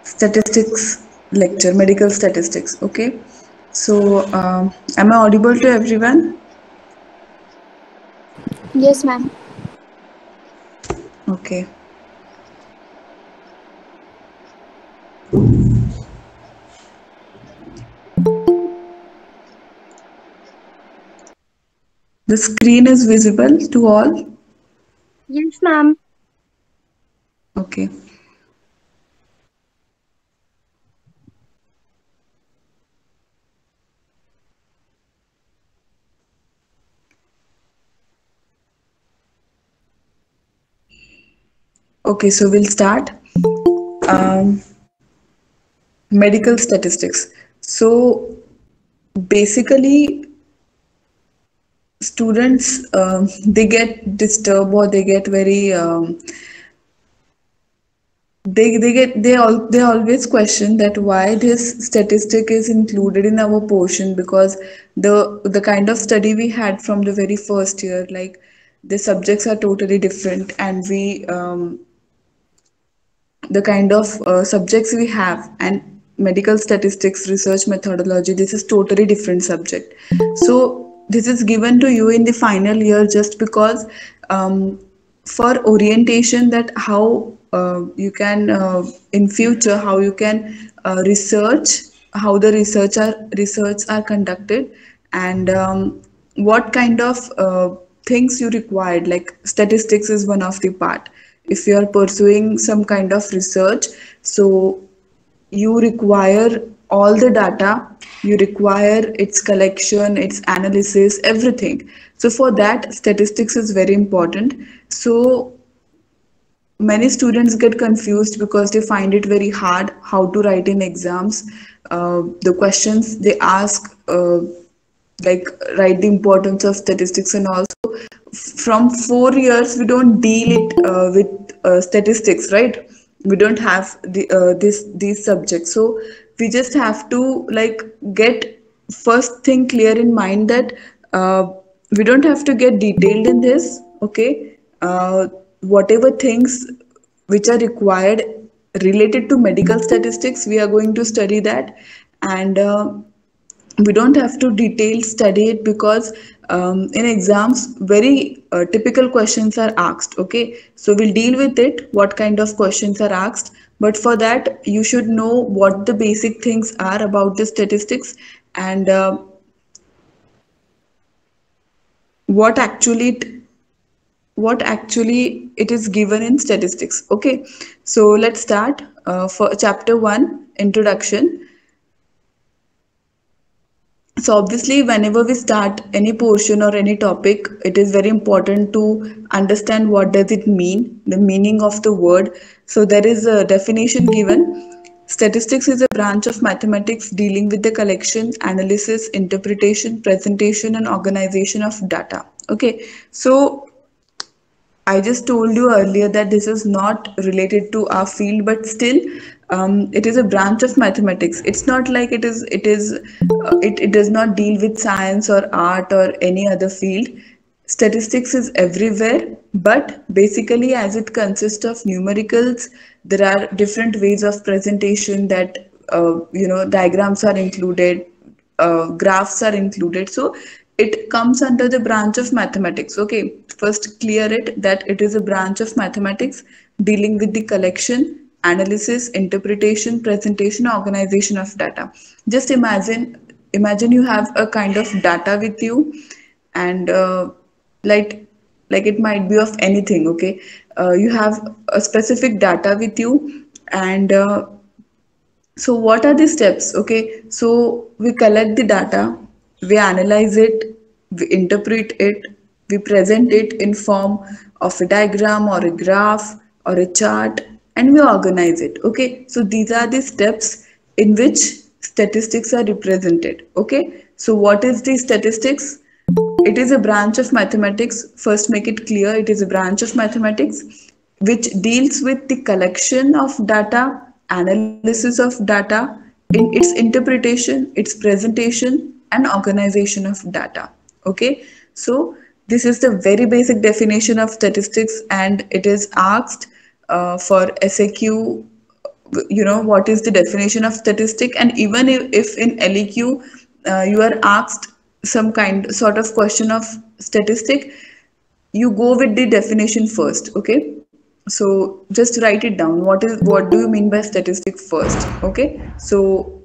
statistics lecture, medical statistics. Okay. So, am I audible to everyone? Yes, ma'am. Okay. The screen is visible to all. Yes, ma'am. Okay. Okay. So we'll start. Um, Medical statistics. So basically, students they get disturbed or they get very they always question that why this statistic is included in our portion, because the kind of study we had from the very first year, like the subjects are totally different, and we the kind of subjects we have, and medical statistics research methodology, this is totally different subject. So this is given to you in the final year just because for orientation, that how you can in future how you can research, how the research are conducted, and what kind of things you required, like statistics is one of the part. If you are pursuing some kind of research, so you require all the data, you require its collection, its analysis, everything. So for that, statistics is very important. So many students get confused because they find it very hard how to write in exams. The questions they ask, like write the importance of statistics, and also from 4 years we don't deal it with statistics, right? We don't have these subjects, so we just have to like get first thing clear in mind that we don't have to get detailed in this. Okay. Whatever things which are required related to medical statistics, we are going to study that. And we don't have to detail study it, because in exams very typical questions are asked. Okay, so we'll deal with it what kind of questions are asked, but for that you should know what the basic things are about the statistics, and what actually it is given in statistics. Okay, so let's start for chapter 1, introduction. So obviously, whenever we start any portion or any topic, it is very important to understand what does it mean, the meaning of the word. So there is a definition given. Statistics is a branch of mathematics dealing with the collection, analysis, interpretation, presentation, and organization of data. Okay, so I just told you earlier that this is not related to our field, but still, it is a branch of mathematics. It's not like it does not deal with science or art or any other field. Statistics is everywhere, but basically, as it consists of numericals, there are different ways of presentation that diagrams are included, graphs are included. So it comes under the branch of mathematics. Okay, first clear it that it is a branch of mathematics dealing with the collection, analysis, interpretation, presentation, organization of data. Just imagine you have a kind of data with you, and like like it might be of anything. Okay, you have a specific data with you, and so what are the steps? Okay, so we collect the data, we analyze it, we interpret it, we present it in form of a diagram or a graph or a chart, and we organize it. Okay, so these are the steps in which statistics are represented. Okay, so what is the statistics? It is a branch of mathematics. First, make it clear it is a branch of mathematics which deals with the collection of data, analysis of data, in its interpretation, its presentation, and organization of data. Okay, so this is the very basic definition of statistics, and it is asked for SAQ what is the definition of statistic, and even if in LEQ you are asked some kind sort of question of statistic, you go with the definition first. Okay, so just write it down. What do you mean by statistic first? Okay, so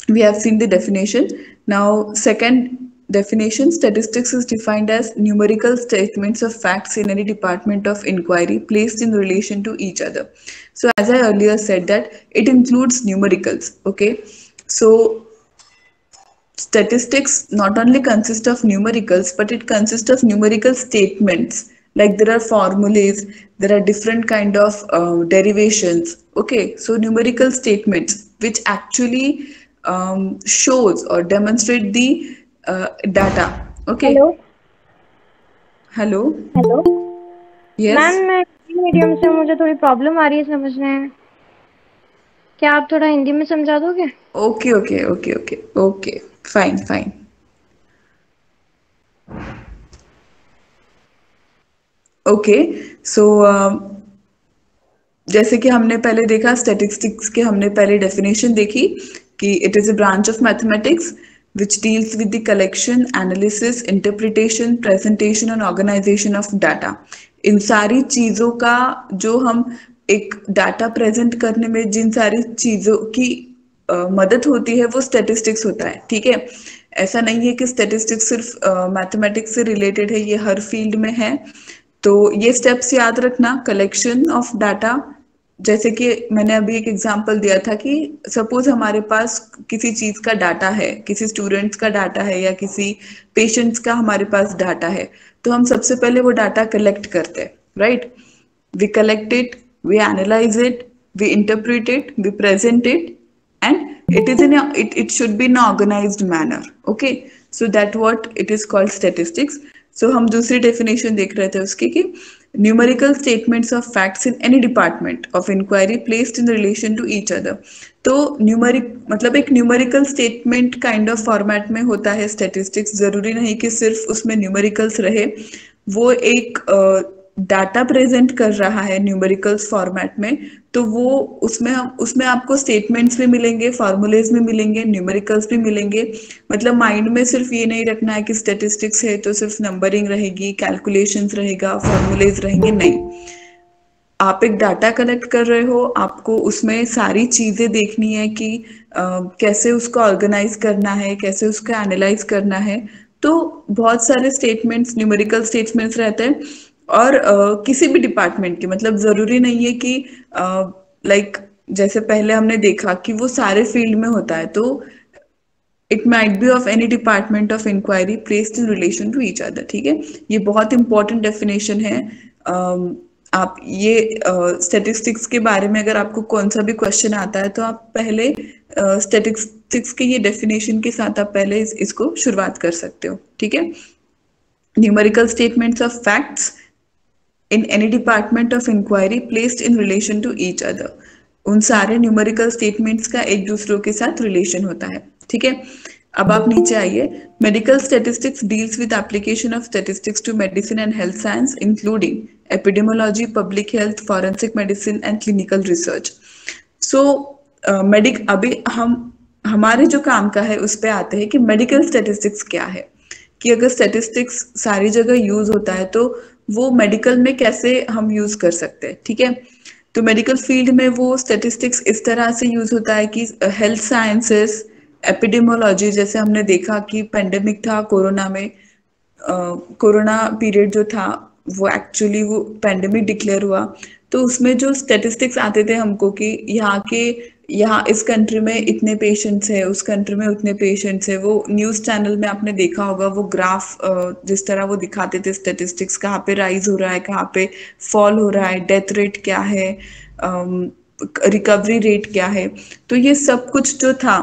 we have seen the definition. Now, second definition, statistics is defined as numerical statements of facts in any department of inquiry placed in relation to each other. So as I earlier said that it includes numericals. Okay, so statistics not only consist of numericals, but it consists of numerical statements. Like there are formulas, there are different kind of derivations. Okay, so numerical statements which actually shows or demonstrate the data. Okay, hello hello, hello ma'am, yes, मैं Hindi medium से हूँ, मुझे थोड़ी problem आ रही है समझने में। क्या आप थोड़ा हिंदी में समझा दोगे? okay, okay, okay, okay, okay, fine, fine. Okay, so जैसे कि हमने पहले देखा स्टैटिस्टिक्स के, हमने पहले डेफिनेशन देखी कि it is a branch of mathematics which deals with the collection, analysis, interpretation, presentation and organization of data. इन सारी चीज़ों का जो हम एक डाटा प्रेजेंट करने में जिन सारी चीज़ों की मदद होती है वो स्टैटिस्टिक्स होता है। ठीक है, ऐसा नहीं है कि स्टैटिस्टिक्स सिर्फ मैथमेटिक्स से रिलेटेड है, ये हर फील्ड में है। तो ये स्टेप्स याद रखना, कलेक्शन ऑफ डाटा, जैसे कि मैंने अभी एक एग्जांपल दिया था कि सपोज हमारे पास किसी चीज का डाटा है, किसी स्टूडेंट्स का डाटा है या किसी पेशेंट्स का हमारे पास डाटा है, तो हम सबसे पहले वो डाटा कलेक्ट करते हैं, right? We collect it, we analyze it, we interpret it, we present it, and it should be in an organized manner. Okay, so that what it is called statistics. So हम दूसरी definition देख रहे थे उसकी कि numerical statements of facts in any department of inquiry placed in relation to each other. तो numeric मतलब एक numerical statement kind of format में होता है स्टेटिस्टिक्स। जरूरी नहीं कि सिर्फ उसमें न्यूमेरिकल्स रहे, वो एक डाटा प्रेजेंट कर रहा है न्यूमेरिकल्स फॉर्मेट में, तो वो उसमें आपको स्टेटमेंट्स भी मिलेंगे, फॉर्मूलेज भी मिलेंगे, न्यूमेरिकल्स भी मिलेंगे। मतलब माइंड में सिर्फ ये नहीं रखना है कि स्टेटिस्टिक्स है तो सिर्फ नंबरिंग रहेगी, कैलकुलेशंस रहेगा, फॉर्मूलेज रहेंगे, नहीं। आप एक डाटा कलेक्ट कर रहे हो, आपको उसमें सारी चीजें देखनी है कि कैसे उसको ऑर्गेनाइज करना है, कैसे उसको एनालाइज करना है। तो बहुत सारे स्टेटमेंट्स, न्यूमेरिकल स्टेटमेंट्स रहते हैं, और किसी भी डिपार्टमेंट के, मतलब जरूरी नहीं है कि लाइक जैसे पहले हमने देखा कि वो सारे फील्ड में होता है, तो it might be of any department of inquiry placed in relation to each other. ठीक है, ये बहुत इंपॉर्टेंट डेफिनेशन है। आप ये स्टैटिस्टिक्स के बारे में अगर आपको कौन सा भी क्वेश्चन आता है तो आप पहले स्टैटिस्टिक्स के ये डेफिनेशन के साथ आप पहले इसको शुरुआत कर सकते हो। ठीक है, numerical statements of facts in any department of inquiry placed in relation to each other. उन सारे न्यूमेरिकल स्टेटमेंट्स का एक दूसरों के साथ रिलेशन होता है। ठीक है, अब आप नीचे आइए। Medical statistics deals with application of statistics to medicine and health science including epidemiology, public health, forensic medicine and clinical research. So अभी हमारे जो काम का है उस पे आते हैं कि मेडिकल स्टैटिस्टिक्स क्या है, कि अगर स्टैटिस्टिक्स सारी जगह यूज होता है तो वो मेडिकल में कैसे हम यूज कर सकते हैं। ठीक है, तो मेडिकल फील्ड में वो स्टैटिस्टिक्स इस तरह से यूज होता है कि हेल्थ साइंसेस, एपिडेमोलॉजी, जैसे हमने देखा कि पेंडेमिक था कोरोना में, कोरोना पीरियड जो था वो एक्चुअली वो पेंडेमिक डिक्लेयर हुआ, तो उसमें जो स्टैटिस्टिक्स आते थे हमको कि यहाँ इस कंट्री में इतने पेशेंट्स है, उस कंट्री में उतने पेशेंट्स है, वो न्यूज़ चैनल में आपने देखा होगा वो ग्राफ जिस तरह वो दिखाते थे स्टैटिस्टिक्स, कहाँ पे राइज हो रहा है, कहाँ पे फॉल हो रहा है, डेथ रेट क्या है, रिकवरी रेट क्या है। तो ये सब कुछ जो था,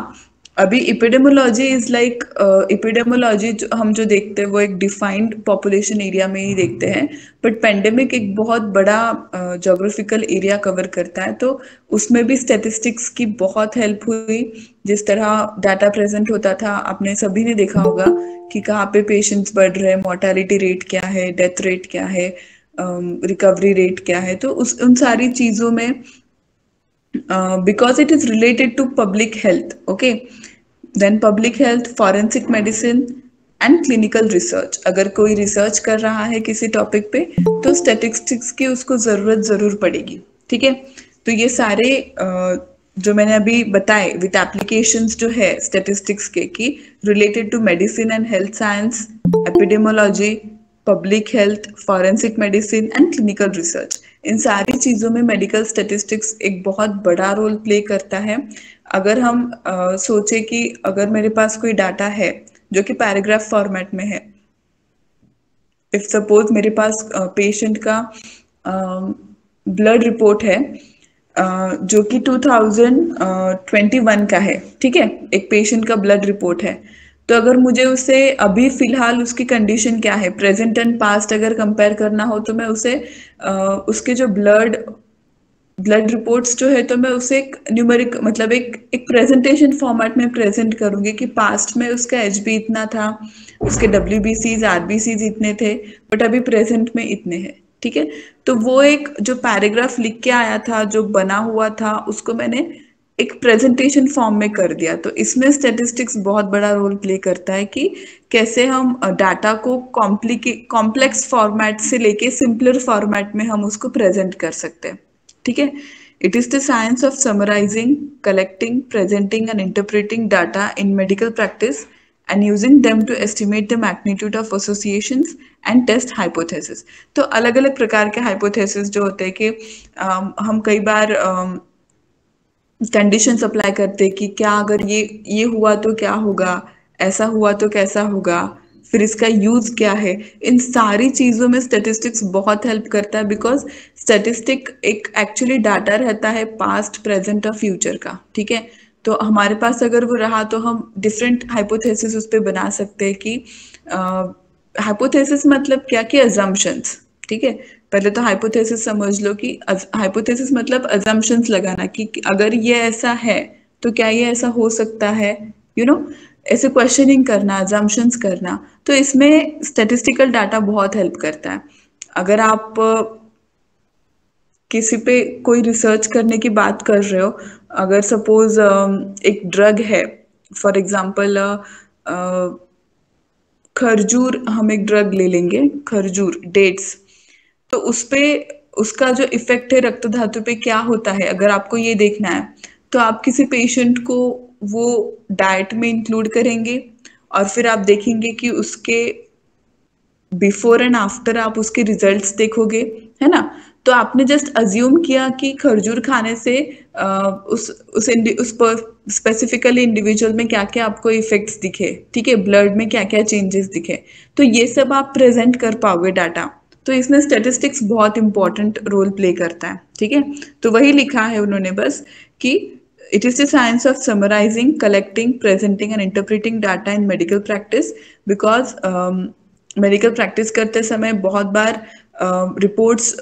अभी इपिडेमोलॉजी इज लाइक, इपिडेमोलॉजी हम जो देखते हैं वो एक डिफाइंड पॉपुलेशन एरिया में ही देखते हैं, बट पेंडेमिक एक बहुत बड़ा जोग्राफिकल एरिया कवर करता है, तो उसमें भी स्टैटिस्टिक्स की बहुत हेल्प हुई। जिस तरह डाटा प्रेजेंट होता था, आपने सभी ने देखा होगा कि कहाँ पे पेशेंट्स बढ़ रहे हैं, मोर्टेलिटी रेट क्या है, डेथ रेट क्या है, रिकवरी रेट क्या है, तो उन सारी चीज़ों में because it is related to public health. Okay, then public health, forensic medicine and clinical research. अगर कोई रिसर्च कर रहा है किसी टॉपिक पे तो स्टैटिस्टिक्स की उसको जरूरत जरूर पड़ेगी. ठीक है, तो ये सारे जो मैंने अभी बताए विद एप्लीकेशंस जो है स्टैटिस्टिक्स के कि related to medicine and health science, epidemiology, public health, forensic medicine and clinical research, इन सारी चीजों में मेडिकल स्टैटिस्टिक्स एक बहुत बड़ा रोल प्ले करता है. अगर हम सोचे कि अगर मेरे पास कोई डाटा है जो कि पैराग्राफ फॉर्मेट में है, इफ सपोज मेरे पास पेशेंट का ब्लड रिपोर्ट है जो कि 2021 का है. ठीक है, एक पेशेंट का ब्लड रिपोर्ट है, तो अगर मुझे उसे अभी फिलहाल उसकी कंडीशन क्या है प्रेजेंट एंड पास्ट अगर कंपेयर करना हो तो मैं उसे उसके जो ब्लड रिपोर्ट्स जो है तो मैं उसे एक न्यूमेरिक मतलब एक प्रेजेंटेशन फॉर्मेट में प्रेजेंट करूंगी कि पास्ट में उसका एचबी इतना था, उसके डब्ल्यूबीसीज आरबीसीज इतने थे, बट अभी प्रेजेंट में इतने हैं. ठीक है, तो वो एक जो पैराग्राफ लिख के आया था जो बना हुआ था उसको मैंने एक प्रेजेंटेशन फॉर्म में कर दिया. तो इसमें स्टैटिस्टिक्स बहुत बड़ा रोल प्ले करता है कि कैसे हम डाटा को कॉम्प्लेक्स फॉर्मेट से लेके सिंपलर फॉर्मेट में हम उसको प्रेजेंट कर सकते हैं. ठीक है, it is the science of summarising, collecting, presenting and interpreting data in medical practice and using them to estimate the magnitude of associations and test hypothesis. तो अलग अलग प्रकार के hypothesis जो होते हैं कि हम कई बार कंडीशंस अप्लाई करते हैं कि क्या अगर ये हुआ तो क्या होगा, ऐसा हुआ तो कैसा होगा, फिर इसका यूज क्या है. इन सारी चीजों में स्टैटिस्टिक्स बहुत हेल्प करता है बिकॉज स्टैटिस्टिक एक एक्चुअली डाटा रहता है पास्ट, प्रेजेंट और फ्यूचर का. ठीक है, तो हमारे पास अगर वो रहा तो हम डिफरेंट हाइपोथेसिस उस पर बना सकते हैं कि हाइपोथेसिस मतलब क्या कि अजम्पशंस. ठीक है, पहले तो हाइपोथेसिस समझ लो कि हाइपोथेसिस मतलब अजम्पशंस लगाना कि अगर ये ऐसा है तो क्या ये ऐसा हो सकता है, यू नो, ऐसे क्वेश्चनिंग करना, अजम्पशंस करना. तो इसमें स्टैटिस्टिकल डाटा बहुत हेल्प करता है. अगर आप किसी पे कोई रिसर्च करने की बात कर रहे हो, अगर सपोज एक ड्रग है, फॉर एग्जांपल खरजूर, हम एक ड्रग ले लेंगे खरजूर, डेट्स, तो उस पे उसका जो इफेक्ट है रक्त धातु पे क्या होता है अगर आपको ये देखना है तो आप किसी पेशेंट को वो डाइट में इंक्लूड करेंगे और फिर आप देखेंगे कि उसके बिफोर एंड आफ्टर आप उसके रिजल्ट्स देखोगे, है ना. तो आपने जस्ट अज्यूम किया कि खरजूर खाने से उस स्पेसिफिकली इंडिविजुअल में क्या क्या आपको इफेक्ट्स दिखे, ठीक है, ब्लड में क्या क्या चेंजेस दिखे, तो ये सब आप प्रेजेंट कर पाओगे डाटा. तो इसमें स्टैटिस्टिक्स बहुत इंपॉर्टेंट रोल प्ले करता है. ठीक है, तो वही लिखा है उन्होंने बस कि it is the science of summarising, collecting, presenting and interpreting data in medical practice. Because medical practice करते समय बहुत बार रिपोर्ट्स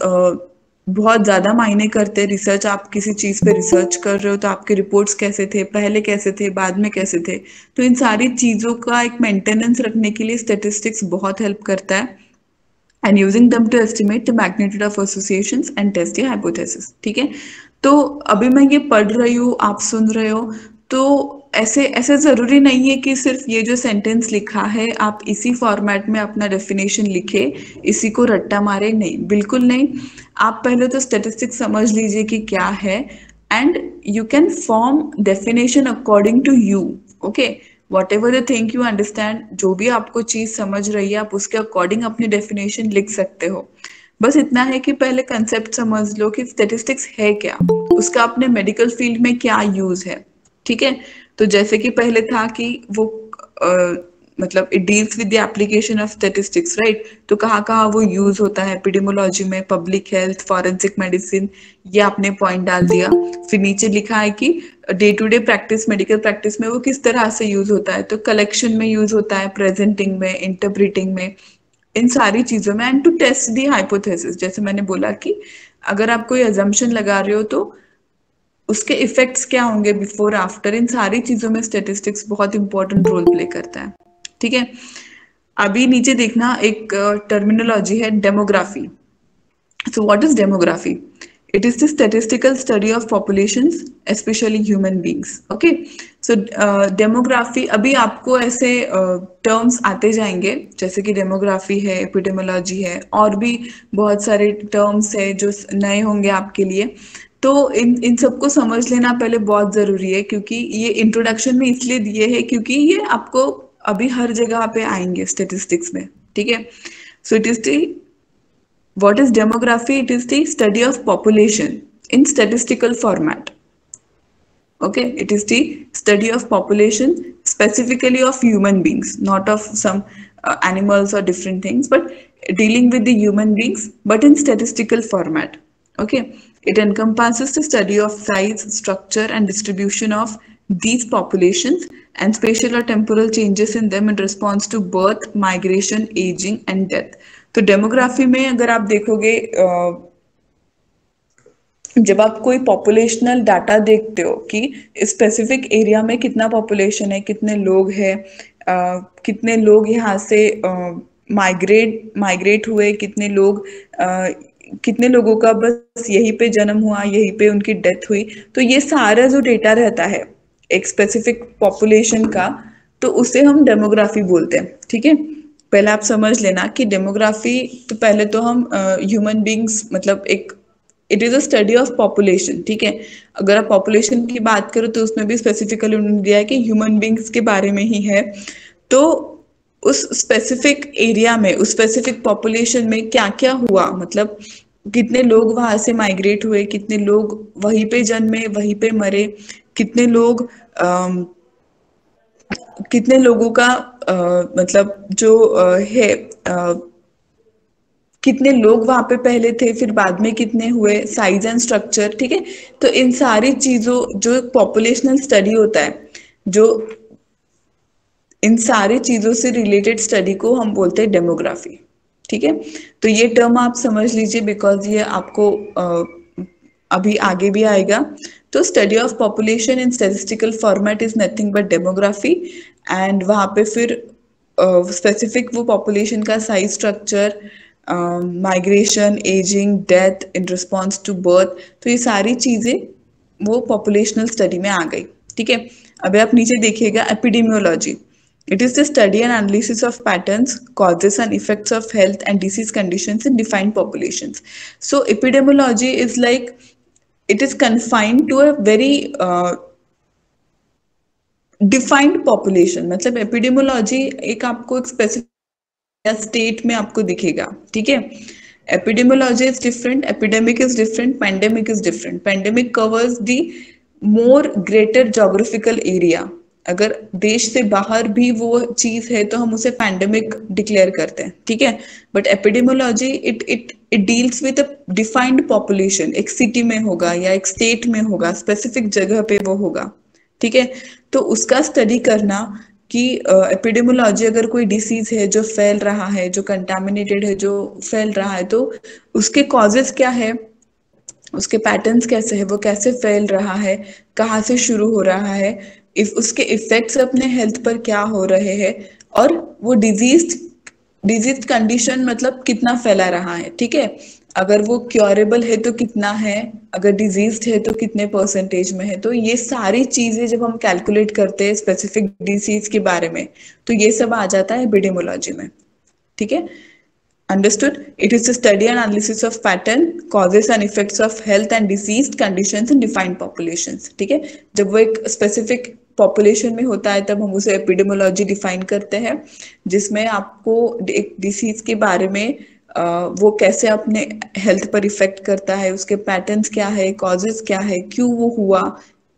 बहुत ज़्यादा मायने करते हैं. रिसर्च, आप किसी चीज़ पे रिसर्च कर रहे हो तो आपके रिपोर्ट्स कैसे थे, पहले कैसे थे, बाद में कैसे थे, तो इन सारी चीज़ों का एक मेंटेनेंस रखने के लिए स्टैटिस्टिक्स बहुत हेल्प करता है. And using them to estimate the magnitude of associations and test the hypothesis. ठीक है, तो अभी मैं ये पढ़ रही हूँ, आप सुन रहे हो, तो ऐसे ऐसे ज़रूरी नहीं है कि सिर्फ ये जो सेंटेंस लिखा है आप इसी फॉर्मेट में अपना डेफिनेशन लिखे, इसी को रट्टा मारे. नहीं, बिल्कुल नहीं. आप पहले तो स्टैटिस्टिक्स समझ लीजिए कि क्या है and you can form definition according to you. Okay, whatever the thing you understand, जो भी आपको चीज़ समझ रही है आप उसके अकॉर्डिंग अपनी डेफिनेशन लिख सकते हो. बस इतना है कि पहले कंसेप्ट समझ लो कि स्टैटिस्टिक्स है क्या, उसका अपने मेडिकल फील्ड में क्या यूज है. ठीक है, तो जैसे कि पहले था कि वो मतलब it deals with the application of statistics, right. तो कहाँ कहाँ वो यूज होता है, एपिडेमोलॉजी में, पब्लिक हेल्थ, फॉरेंसिक मेडिसिन, ये आपने पॉइंट डाल दिया. फिर नीचे लिखा है कि day to day practice, medical practice में वो किस तरह से यूज होता है, तो कलेक्शन में यूज होता है, प्रेजेंटिंग में, इंटरप्रिटिंग में, इन सारी चीजों में. And to test the hypothesis, जैसे मैंने बोला कि अगर आप कोई अजम्पशन लगा रहे हो तो उसके इफेक्ट्स क्या होंगे बिफोर आफ्टर, इन सारी चीजों में स्टैटिस्टिक्स बहुत इंपॉर्टेंट रोल प्ले करता है. ठीक है, अभी नीचे देखना एक टर्मिनोलॉजी है demography. So what is demography? It is the statistical study of populations, especially human beings. Okay, so demography, अभी आपको ऐसे टर्म्स आते जाएंगे जैसे कि डेमोग्राफी है, एपिडेमोलॉजी है, और भी बहुत सारे टर्म्स है जो नए होंगे आपके लिए। तो इन सबको समझ लेना पहले बहुत जरूरी है, क्योंकि ये इंट्रोडक्शन में इसलिए दिए है क्योंकि ये आपको अभी हर जगह पे आएंगे स्टेटिस्टिक्स में। ठीक है, सो it is the what is demography? It is the study of population in statistical format. Okay, it is the study of population, specifically of human beings, not of some animals or different things, but dealing with the human beings, but in statistical format. Okay, it encompasses the study of size, structure, and distribution of these populations and spatial or temporal changes in them in response to birth, migration, aging, and death. तो demography में अगर आप देखोगे, जब आप कोई पॉपुलेशनल data देखते हो कि स्पेसिफिक एरिया में कितना पॉपुलेशन है, कितने लोग हैं, कितने लोग यहाँ से माइग्रेट हुए, कितने लोग कितने लोगों का बस यहीं पे जन्म हुआ, यहीं पे उनकी डेथ हुई, तो ये सारा जो डेटा रहता है एक स्पेसिफिक पॉपुलेशन का, तो उसे हम डेमोग्राफी बोलते हैं। ठीक है, पहले आप समझ लेना कि डेमोग्राफी, तो पहले तो हम ह्यूमन बींग्स, मतलब एक it is a study of population. ठीक है, अगर आप पॉपुलेशन की बात करो तो उसमें भी स्पेसिफिकली उन्होंने दिया है कि ह्यूमन बींग्स के बारे में ही है। तो उस स्पेसिफिक एरिया में, उस स्पेसिफिक पॉपुलेशन में क्या क्या हुआ, मतलब कितने लोग वहां से माइग्रेट हुए, कितने लोग वहीं पे जन्मे, वहीं पे मरे, कितने लोग कितने लोगों का मतलब जो है, कितने लोग वहां पे पहले थे, फिर बाद में कितने हुए, साइज एंड स्ट्रक्चर। ठीक है, तो इन सारी चीजों, जो पॉपुलेशनल स्टडी होता है, जो इन सारी चीजों से रिलेटेड स्टडी को हम बोलते हैं डेमोग्राफी। ठीक है, तो ये टर्म आप समझ लीजिए, बिकॉज ये आपको अभी आगे भी आएगा। तो study of population in statistical format is nothing but demography, and वहां पे फिर स्पेसिफिक वो पॉपुलेशन का size, structure, migration, ageing, death in response to birth, तो ये सारी चीजें वो पॉपुलेशनल स्टडी में आ गई। ठीक है, अभी आप नीचे देखिएगा, epidemiology, it is the study and analysis of patterns, causes and effects of health and disease conditions in defined populations. So epidemiology is like, it is confined to a very defined population। मतलब epidemiology एक आपको एक specific state में आपको दिखेगा। ठीक है, epidemiology is different, epidemic is different, pandemic is different। pandemic covers the more greater geographical area। अगर देश से बाहर भी वो चीज है तो हम उसे पैंडेमिक डिक्लेयर करते हैं। ठीक है, but epidemiology it it it deals with a defined population, एक सिटी में होगा या एक स्टेट में होगा, स्पेसिफिक जगह पे वो होगा। ठीक है, तो उसका स्टडी करना कि एपिडेमियोलॉजी, अगर कोई डिसीज है जो फैल रहा है, जो कंटामिनेटेड है, जो फैल रहा है, तो उसके कॉजेस क्या है, उसके पैटर्न्स कैसे है, वो कैसे फैल रहा है, कहाँ से शुरू हो रहा है, इफ उसके इफेक्ट्स अपने हेल्थ पर क्या हो रहे हैं, और वो डिजीज कंडीशन मतलब कितना फैला रहा है। ठीक है, अगर वो क्योरेबल है तो कितना है, अगर डिजीज है तो कितने परसेंटेज में है। तो ये सारी चीजें जब हम कैलकुलेट करते हैं स्पेसिफिक डिसीज के बारे में, तो ये सब आ जाता है एपिडेमियोलॉजी में। ठीक है, understood? It is the study and analysis of pattern, causes and effects of health and disease conditions in defined populations। ठीक है, जब वो एक specific population में होता है तब हम उसे epidemiology define करते हैं, जिसमें आपको एक disease के बारे में वो कैसे अपने हेल्थ पर इफेक्ट करता है, उसके पैटर्न्स क्या है, कॉजेस क्या है, क्यों वो हुआ,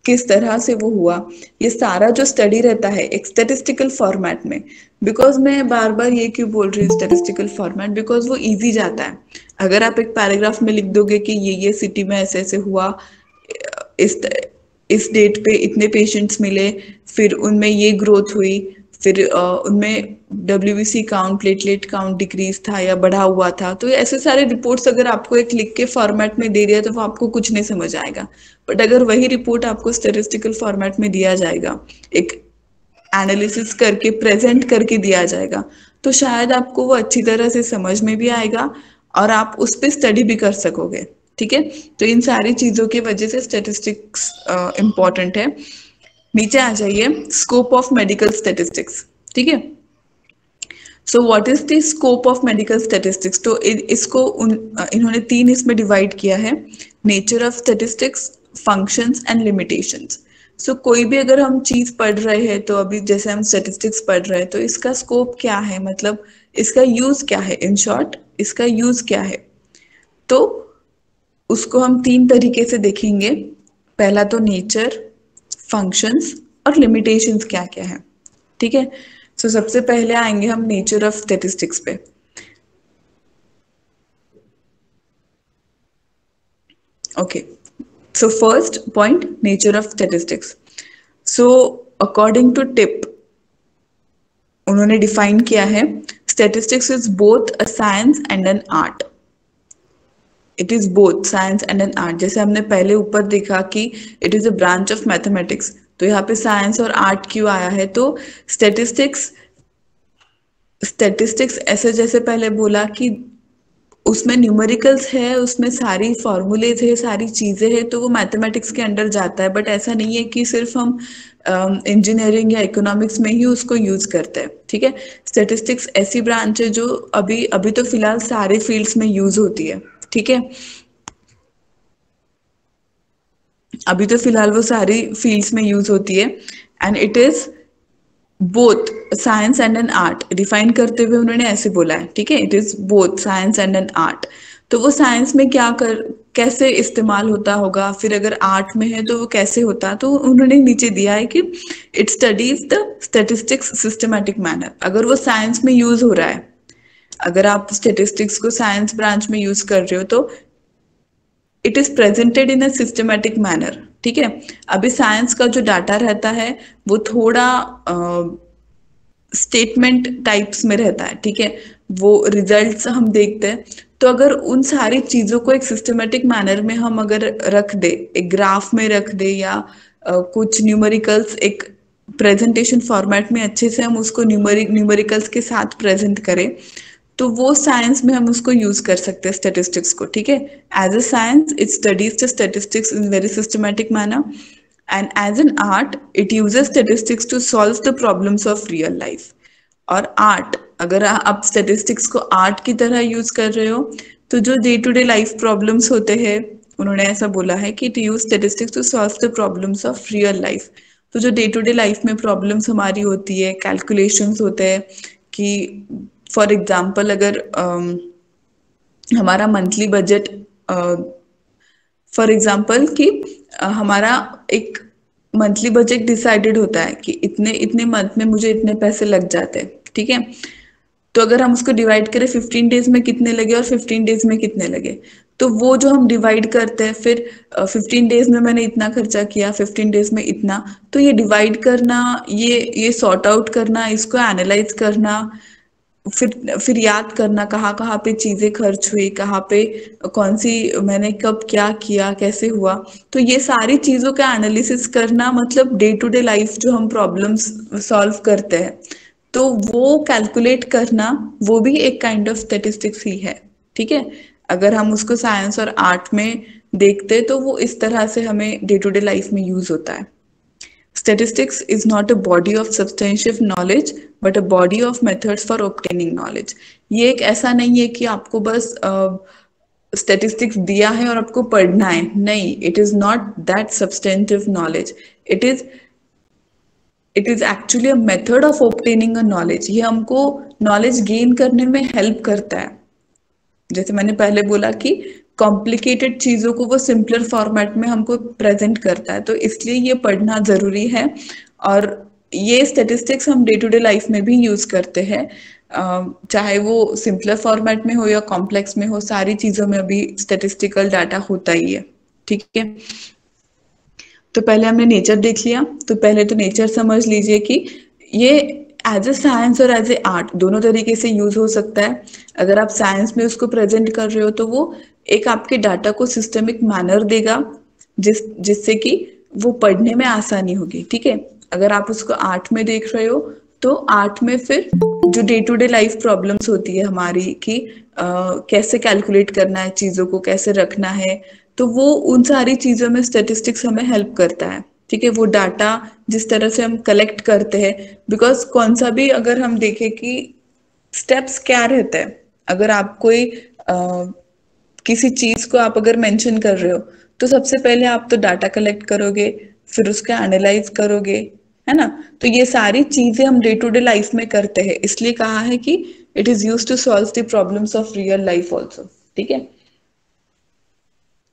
किस तरह से वो हुआ, ये सारा जो स्टडी रहता है एक स्टेटिस्टिकल फॉर्मेट में। बिकॉज मैं बार बार ये क्यों बोल रही हूँ स्टेटिस्टिकल फॉर्मेट, बिकॉज वो इजी जाता है। अगर आप एक पैराग्राफ में लिख दोगे कि ये सिटी में ऐसे ऐसे हुआ, इस इस डेट पे इतने पेशेंट्स मिले, फिर उनमें ये ग्रोथ हुई, फिर उनमें WBC count, platelet count decrease था या बढ़ा हुआ था, तो ऐसे सारे रिपोर्ट्स अगर आपको एक लिख के फॉर्मेट में दे दिया तो वो आपको कुछ नहीं समझ आएगा। बट अगर वही रिपोर्ट आपको स्टैटिस्टिकल फॉर्मेट में दिया जाएगा, एक एनालिसिस करके प्रेजेंट करके दिया जाएगा, तो शायद आपको वो अच्छी तरह से समझ में भी आएगा और आप उस पर स्टडी भी कर सकोगे। ठीक है। तो इन सारी चीजों की वजह से स्टेटिस्टिक्स इम्पोर्टेंट है। नीचे आ जाइए, स्कोप ऑफ मेडिकल स्टेटिस्टिक्स। ठीक है, so what is the scope of medical statistics. तो इसको इन्होंने तीन इसमें डिवाइड किया है, nature of statistics, functions and limitations. So कोई भी अगर हम चीज पढ़ रहे हैं, तो अभी जैसे हम स्टेटिस्टिक्स पढ़ रहे हैं, तो इसका स्कोप क्या है, मतलब इसका यूज क्या है, इन शॉर्ट इसका यूज क्या है। तो उसको हम तीन तरीके से देखेंगे। पहला तो नेचर, फंक्शंस और लिमिटेशंस क्या क्या है। ठीक है, सो सबसे पहले आएंगे हम नेचर ऑफ स्टेटिस्टिक्स पे। Okay, so first point, nature of statistics. So according to Tip, उन्होंने डिफाइन किया है, statistics is both a science and an art. It is both science and an art. जैसे हमने पहले ऊपर देखा कि it is a branch of mathematics, तो यहाँ पे साइंस और आर्ट क्यों आया है, तो स्टेटिस्टिक्स स्टेटिस्टिक्स ऐसे, जैसे पहले बोला कि उसमें न्यूमेरिकल्स है, उसमें सारी फॉर्मूलेज है, सारी चीजें हैं, तो वो मैथमेटिक्स के अंडर जाता है। बट ऐसा नहीं है कि सिर्फ हम इंजीनियरिंग या इकोनॉमिक्स में ही उसको यूज करते हैं। ठीक है, स्टेटिस्टिक्स ऐसी ब्रांच है जो अभी अभी तो फिलहाल सारे फील्ड्स में यूज होती है। ठीक है, अभी तो फिलहाल वो सारी फील्ड्स में यूज होती है। And it is both science and an art. Define करते हुए उन्होंने ऐसे बोला है। ठीक है, it is both science and an art. तो वो साइंस में कैसे इस्तेमाल होता होगा, फिर अगर आर्ट में है तो वो कैसे होता, तो उन्होंने नीचे दिया है कि it studies the statistics systematic manner. अगर वो साइंस में यूज हो रहा है, अगर आप स्टेटिस्टिक्स को साइंस ब्रांच में यूज कर रहे हो, तो it is presented in a systematic manner. ठीक है, अभी साइंस का जो डाटा रहता है वो थोड़ा स्टेटमेंट टाइप्स में रहता है। ठीक है, वो रिजल्ट्स हम देखते हैं। तो अगर उन सारी चीजों को एक सिस्टमेटिक मैनर में हम अगर रख दे, एक ग्राफ में रख दे, या कुछ न्यूमेरिकल्स एक प्रेजेंटेशन फॉर्मेट में अच्छे से हम उसको न्यूमेरिकल्स के साथ प्रेजेंट करें, तो वो साइंस में हम उसको यूज कर सकते हैं स्टेटिस्टिक्स को। ठीक है, as a science it studies the statistics in very systematic manner, and as an art it uses statistics to solve the problems of real life. और आर्ट, अगर आप स्टेटिस्टिक्स को आर्ट की तरह यूज कर रहे हो, तो जो day to day life problems होते हैं, उन्होंने ऐसा बोला है कि it use statistics to solve the problems of real life. तो जो डे टू डे लाइफ में प्रॉब्लम्स हमारी होती है, कैलकुलेशंस होते हैं, कि फॉर एग्जाम्पल अगर हमारा मंथली बजट, फॉर एग्जाम्पल कि हमारा एक मंथली बजट डिसाइडेड होता है कि इतने इतने मंथ में मुझे इतने पैसे लग जाते हैं। ठीक है, तो अगर हम उसको डिवाइड करें 15 डेज में कितने लगे और 15 डेज में कितने लगे, तो वो जो हम डिवाइड करते हैं, फिर 15 डेज में मैंने इतना खर्चा किया, 15 डेज में इतना, तो ये डिवाइड करना, ये सॉर्ट आउट करना, इसको एनालाइज करना, फिर याद करना कहाँ कहाँ पे चीजें खर्च हुई, कहाँ पे कौन सी मैंने कब क्या किया, कैसे हुआ, तो ये सारी चीजों का एनालिसिस करना, मतलब डे टू डे लाइफ जो हम प्रॉब्लम्स सॉल्व करते हैं, तो वो कैलकुलेट करना, वो भी एक काइंड ऑफ स्टेटिस्टिक्स ही है। ठीक है, अगर हम उसको साइंस और आर्ट में देखते, तो वो इस तरह से हमें डे टू डे लाइफ में यूज होता है। Statistics is not a body of substantive knowledge, but a body of methods for obtaining knowledge. ये एक ऐसा नहीं है कि आपको बस स्टेटिस्टिक्स दिया है और आपको पढ़ना है, नहीं, it is not that substantive knowledge. It is it is actually a method of obtaining a knowledge. ये हमको नॉलेज गेन करने में हेल्प करता है। जैसे मैंने पहले बोला कि कॉम्प्लिकेटेड चीजों को वो सिंपलर फॉर्मेट में हमको प्रेजेंट करता है, तो इसलिए ये पढ़ना जरूरी है। और ये स्टेटिस्टिक्स हम डे टू डे लाइफ में भी यूज करते हैं, चाहे वो सिंपलर फॉर्मेट में हो या कॉम्प्लेक्स में हो, सारी चीजों में अभी स्टेटिस्टिकल डाटा होता ही है। ठीक है, तो पहले हमने नेचर देख लिया, तो पहले तो नेचर समझ लीजिए कि ये एज ए साइंस और एज ए आर्ट दोनों तरीके से यूज हो सकता है। अगर आप साइंस में उसको प्रेजेंट कर रहे हो, तो वो एक आपके डाटा को सिस्टमिक मैनर देगा, जिससे कि वो पढ़ने में आसानी होगी। ठीक है, अगर आप उसको आर्ट में देख रहे हो, तो 8 में फिर जो day to day life problems होती है हमारी कि कैसे कैलकुलेट करना है, चीजों को कैसे रखना है, तो वो उन सारी चीजों में स्टेटिस्टिक्स हमें हेल्प करता है। ठीक है, वो डाटा जिस तरह से हम कलेक्ट करते हैं, बिकॉज कौन सा भी अगर हम देखें कि स्टेप्स क्या रहते हैं, अगर आप कोई किसी चीज को आप अगर मेंशन कर रहे हो, तो सबसे पहले आप तो डाटा कलेक्ट करोगे, फिर उसका एनालाइज करोगे, है ना। तो ये सारी चीजें हम डे टू डे लाइफ में करते हैं, इसलिए कहा है कि it is use to solve the problems of real life also. ठीक है,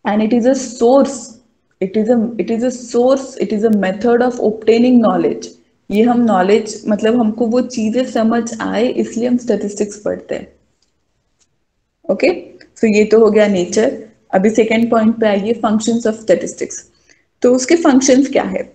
and it is a source, it is a method of obtaining knowledge. ये हम नॉलेज मतलब हमको वो चीजें समझ आए इसलिए हम स्टेटिस्टिक्स पढ़ते हैं। ओके, सो ये तो हो गया नेचर। अभी सेकेंड पॉइंट पे आइए, फंक्शंस ऑफ स्टैटिस्टिक्स। तो उसके फंक्शंस क्या है?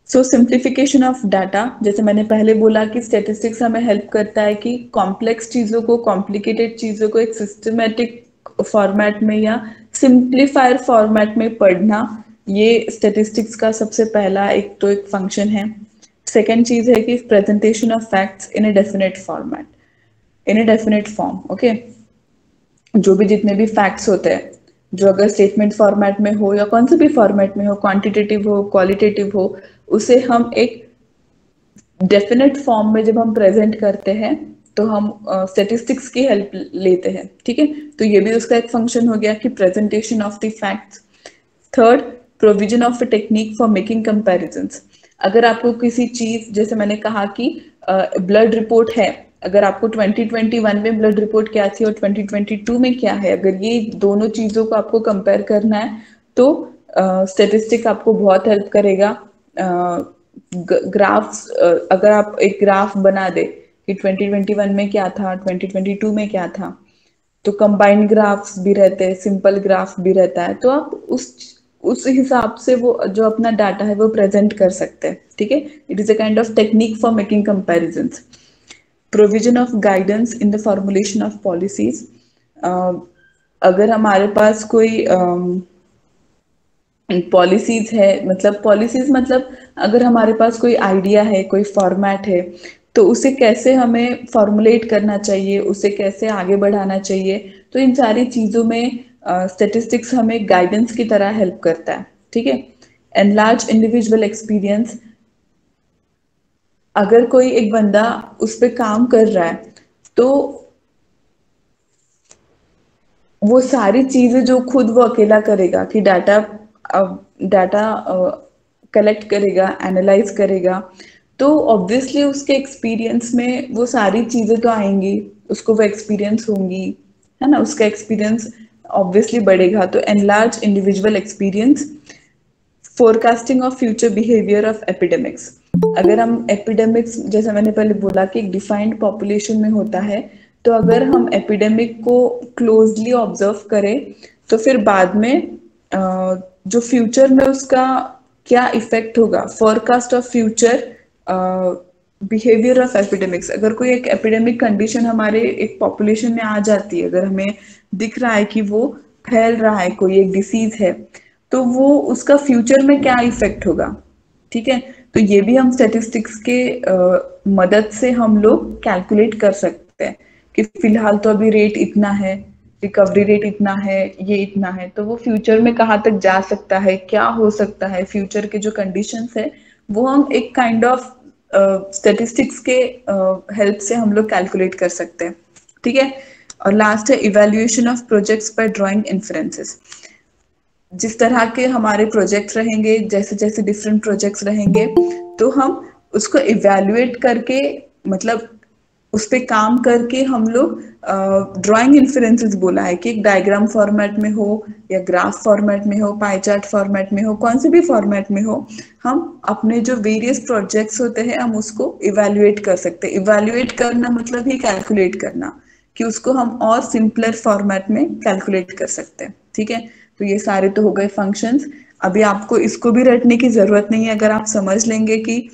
सो सिंप्लीफिकेशन ऑफ डाटा, जैसे मैंने पहले बोला कि स्टैटिस्टिक्स हमें हेल्प करता है कि कॉम्प्लेक्स चीजों को, कॉम्प्लिकेटेड चीजों को एक सिस्टमेटिक फॉर्मेट में या सिंप्लीफायर फॉर्मेट में पढ़ना, ये स्टैटिस्टिक्स का सबसे पहला एक फंक्शन है। सेकेंड चीज है कि presentation of facts in a definite format, in a definite form. Okay, जो भी जितने भी फैक्ट्स होते हैं, जो अगर स्टेटमेंट फॉर्मेट में हो या कौन से भी फॉर्मेट में हो, क्वांटिटेटिव हो क्वालिटेटिव हो, उसे हम एक डेफिनेट फॉर्म में जब हम प्रेजेंट करते हैं तो हम स्टेटिस्टिक्स की हेल्प लेते हैं। ठीक है, तो ये भी उसका एक फंक्शन हो गया कि presentation of the facts. Third, provision of a technique for making comparisons. अगर आपको किसी चीज, जैसे मैंने कहा कि ब्लड रिपोर्ट है, अगर आपको 2021 में ब्लड रिपोर्ट क्या थी और 2022 में क्या है, अगर ये दोनों चीजों को आपको कंपेयर करना है, तो स्टेटिस्टिक आपको बहुत हेल्प करेगा। ग्राफ्स, अगर आप एक ग्राफ बना दे कि 2021 में क्या था, 2022 में क्या था, तो कंबाइंड ग्राफ्स भी रहते हैं, सिंपल ग्राफ भी रहता है, तो आप उस हिसाब से वो जो अपना डाटा है वो प्रेजेंट कर सकते हैं। ठीक है, it is a kind of technique for making comparisons. Provision of guidance in the formulation of policies. अगर हमारे पास कोई पॉलिसीज है, मतलब पॉलिसीज मतलब अगर हमारे पास कोई आइडिया है, कोई फॉर्मेट है, तो उसे कैसे हमें फॉर्मुलेट करना चाहिए, उसे कैसे आगे बढ़ाना चाहिए, तो इन सारी चीजों में स्टेटिस्टिक्स हमें गाइडेंस की तरह हेल्प करता है। ठीक है, एनलार्ज इंडिविजुअल एक्सपीरियंस। अगर कोई एक बंदा उस पर काम कर रहा है, तो वो सारी चीजें जो खुद वो अकेला करेगा कि डाटा कलेक्ट करेगा, एनालाइज करेगा, तो ऑब्वियसली उसके एक्सपीरियंस में वो सारी चीजें तो आएंगी, उसको वो एक्सपीरियंस होंगी, है ना, उसका एक्सपीरियंस ऑब्वियसली बढ़ेगा। तो enlarge individual experience. Forecasting of future behaviour of epidemics. अगर हम एपिडेमिक्स, जैसे मैंने पहले बोला कि एक डिफाइंड पॉपुलेशन में होता है, तो अगर हम एपिडेमिक को क्लोजली ऑब्जर्व करें, तो फिर बाद में जो फ्यूचर में उसका क्या इफेक्ट होगा, forecast of future behaviour of epidemics. अगर कोई एक एपिडेमिक कंडीशन हमारे एक पॉपुलेशन में आ जाती है, अगर हमें दिख रहा है कि वो फैल रहा है, कोई एक डिसीज है, तो वो उसका फ्यूचर में क्या इफेक्ट होगा। ठीक है, तो ये भी हम स्टैटिस्टिक्स के मदद से हम लोग कैलकुलेट कर सकते हैं कि फिलहाल तो अभी रेट इतना है, रिकवरी रेट इतना है, ये इतना है, तो वो फ्यूचर में कहाँ तक जा सकता है, क्या हो सकता है, फ्यूचर के जो कंडीशंस है वो हम एक काइंड ऑफ स्टैटिस्टिक्स के हेल्प से हम लोग कैलकुलेट कर सकते हैं। ठीक है, और लास्ट है evaluation of projects by drawing inferences. जिस तरह के हमारे प्रोजेक्ट्स रहेंगे, जैसे जैसे डिफरेंट प्रोजेक्ट्स रहेंगे, तो हम उसको इवेल्युएट करके, मतलब उस पे काम करके हम लोग ड्राइंग इन्फ्रेंसेस बोला है कि एक डायग्राम फॉर्मेट में हो या ग्राफ फॉर्मेट में हो, पाई चार्ट फॉर्मेट में हो, कौन से भी फॉर्मेट में हो, हम अपने जो वेरियस प्रोजेक्ट्स होते हैं हम उसको इवेल्युएट कर सकते हैं। इवेल्युएट करना मतलब ही कैलकुलेट करना, कि उसको हम और सिंपलर फॉर्मेट में कैलकुलेट कर सकते हैं। ठीक है, तो ये सारे तो हो गए फंक्शंस। अभी आपको इसको भी रटने की जरूरत नहीं है, अगर आप समझ लेंगे कि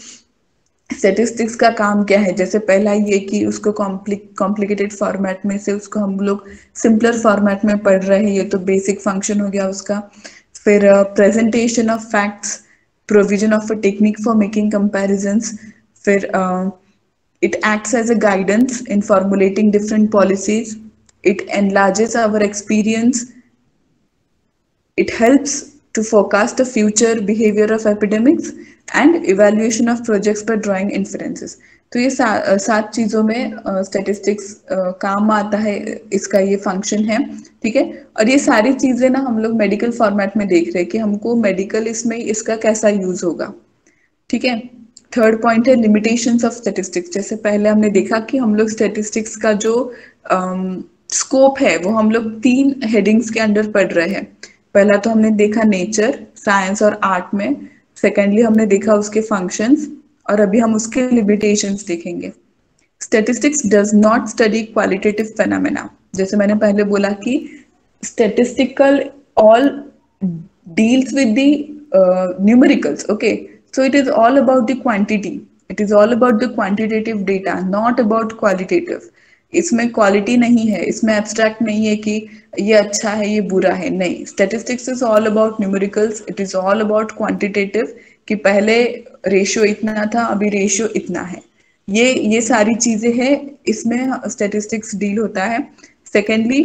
स्टेटिस्टिक्स का काम क्या है। जैसे पहला ये कि उसको कॉम्प्लिकेटेड फॉर्मेट में से उसको हम लोग सिंपलर फॉर्मेट में पढ़ रहे हैं, ये तो बेसिक फंक्शन हो गया उसका। फिर presentation of facts, provision of a technique for making comparisons, फिर It acts as a guidance in formulating different policies. It enlarges our experience. It helps to forecast the future behavior of epidemics and evaluation of projects by drawing inferences. तो ये सात चीजों में statistics काम आता है, इसका ये फंक्शन है, ठीक है। और ये सारी चीजें ना हम लोग मेडिकल फॉर्मेट में देख रहे हैं कि हमको मेडिकल इसमें इसका कैसा यूज होगा, ठीक है। थर्ड पॉइंट है लिमिटेशंस ऑफ स्टैटिस्टिक्स। जैसे पहले हमने देखा कि हम लोग स्टैटिस्टिक्स का जो स्कोप है वो हम लोग 3 हेडिंग्स के अंडर पढ़ रहे हैं। पहला तो हमने देखा नेचर, साइंस और आर्ट में। सेकेंडली हमने देखा उसके फंक्शंस, और अभी हम उसके लिमिटेशंस देखेंगे। Statistics does not study qualitative phenomena. जैसे मैंने पहले बोला कि statistical all deals with the numericals, okay, so it is all about the quantity, it is all about the quantitative data, not about qualitative. इसमें quality नहीं है, इसमें abstract नहीं है कि ये अच्छा है ये बुरा है, नहीं। Statistics is all about numericals, it is all about quantitative, कि पहले रेशियो इतना था अभी रेशियो इतना है, ये सारी चीजें हैं, इसमें स्टैटिस्टिक्स डील होता है। सेकेंडली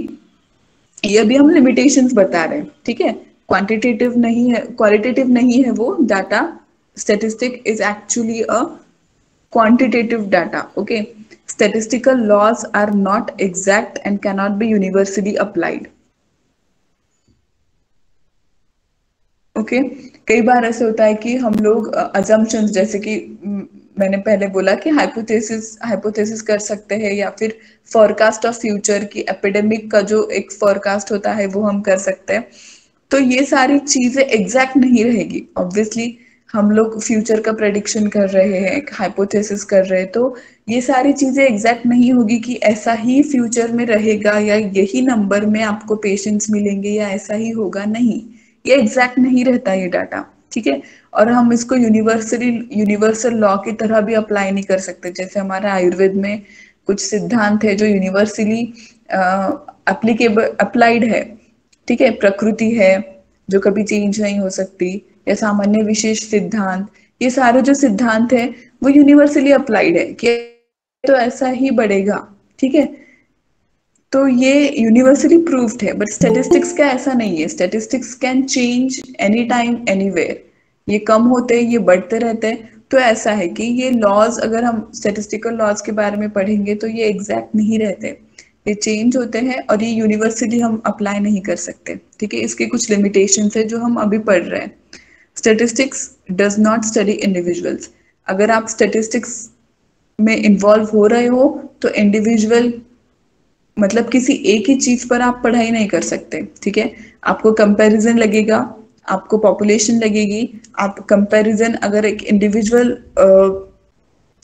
ये अभी हम लिमिटेशंस बता रहे हैं, ठीक है। क्वांटिटेटिव नहीं है, क्वालिटेटिव नहीं है वो data. Statistic is actually a quantitative data, okay. Statistical laws are not exact and cannot be universally applied, okay. कई बार ऐसे होता है कि हम लोग assumptions, जैसे कि मैंने पहले बोला कि हाइपोथेसिस कर सकते हैं, या फिर फोरकास्ट ऑफ फ्यूचर की एपिडेमिक का जो एक फोरकास्ट होता है वो हम कर सकते हैं। तो ये सारी चीजें एग्जैक्ट नहीं रहेगी। ऑब्वियसली हम लोग फ्यूचर का प्रेडिक्शन कर रहे हैं, एक हाइपोथेसिस कर रहे हैं, तो ये सारी चीजें एग्जैक्ट नहीं होगी कि ऐसा ही फ्यूचर में रहेगा या यही नंबर में आपको पेशेंट्स मिलेंगे या ऐसा ही होगा, नहीं। ये एग्जैक्ट नहीं रहता ये डाटा, ठीक है। और हम इसको यूनिवर्सल लॉ की तरह भी अप्लाई नहीं कर सकते। जैसे हमारा आयुर्वेद में कुछ सिद्धांत है जो यूनिवर्सली एप्लीकेबल अप्लाइड है, ठीक है। प्रकृति है जो कभी चेंज नहीं हो सकती, या सामान्य विशेष सिद्धांत, ये सारे जो सिद्धांत है वो यूनिवर्सली अप्लाइड है कि तो ऐसा ही बढ़ेगा, ठीक है। तो ये यूनिवर्सली प्रूव्ड है। बट स्टैटिस्टिक्स का ऐसा नहीं है। Statistics can change any time anywhere, ये कम होते हैं ये बढ़ते रहते हैं। तो ऐसा है कि ये लॉज, अगर हम स्टैटिस्टिकल लॉज के बारे में पढ़ेंगे तो ये एग्जैक्ट नहीं रहते, ये चेंज होते हैं और ये यूनिवर्सली हम अप्लाई नहीं कर सकते, ठीक है। इसके कुछ लिमिटेशंस है जो हम अभी पढ़ रहे हैं। Statistics does not study individuals. अगर आप स्टैटिस्टिक्स में इन्वॉल्व हो रहे हो तो इंडिविजुअल मतलब किसी एक ही चीज पर आप पढ़ाई नहीं कर सकते, ठीक है। आपको कंपैरिजन लगेगा, आपको पॉपुलेशन लगेगी। आप कंपैरिजन अगर एक इंडिविजुअल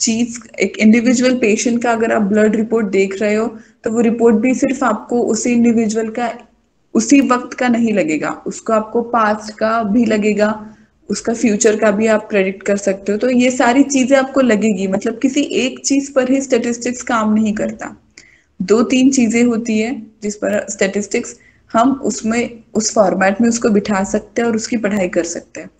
चीज, एक इंडिविजुअल पेशेंट का अगर आप ब्लड रिपोर्ट देख रहे हो तो वो रिपोर्ट भी सिर्फ आपको उसी इंडिविजुअल का उसी वक्त का नहीं लगेगा, उसको आपको पास्ट का भी लगेगा, उसका फ्यूचर का भी आप प्रेडिक्ट कर सकते हो। तो ये सारी चीजें आपको लगेगी, मतलब किसी एक चीज पर ही स्टैटिस्टिक्स काम नहीं करता। 2-3 चीजें होती है जिस पर स्टैटिस्टिक्स हम उसमें उस फॉर्मेट में उसको बिठा सकते हैं और उसकी पढ़ाई कर सकते हैं।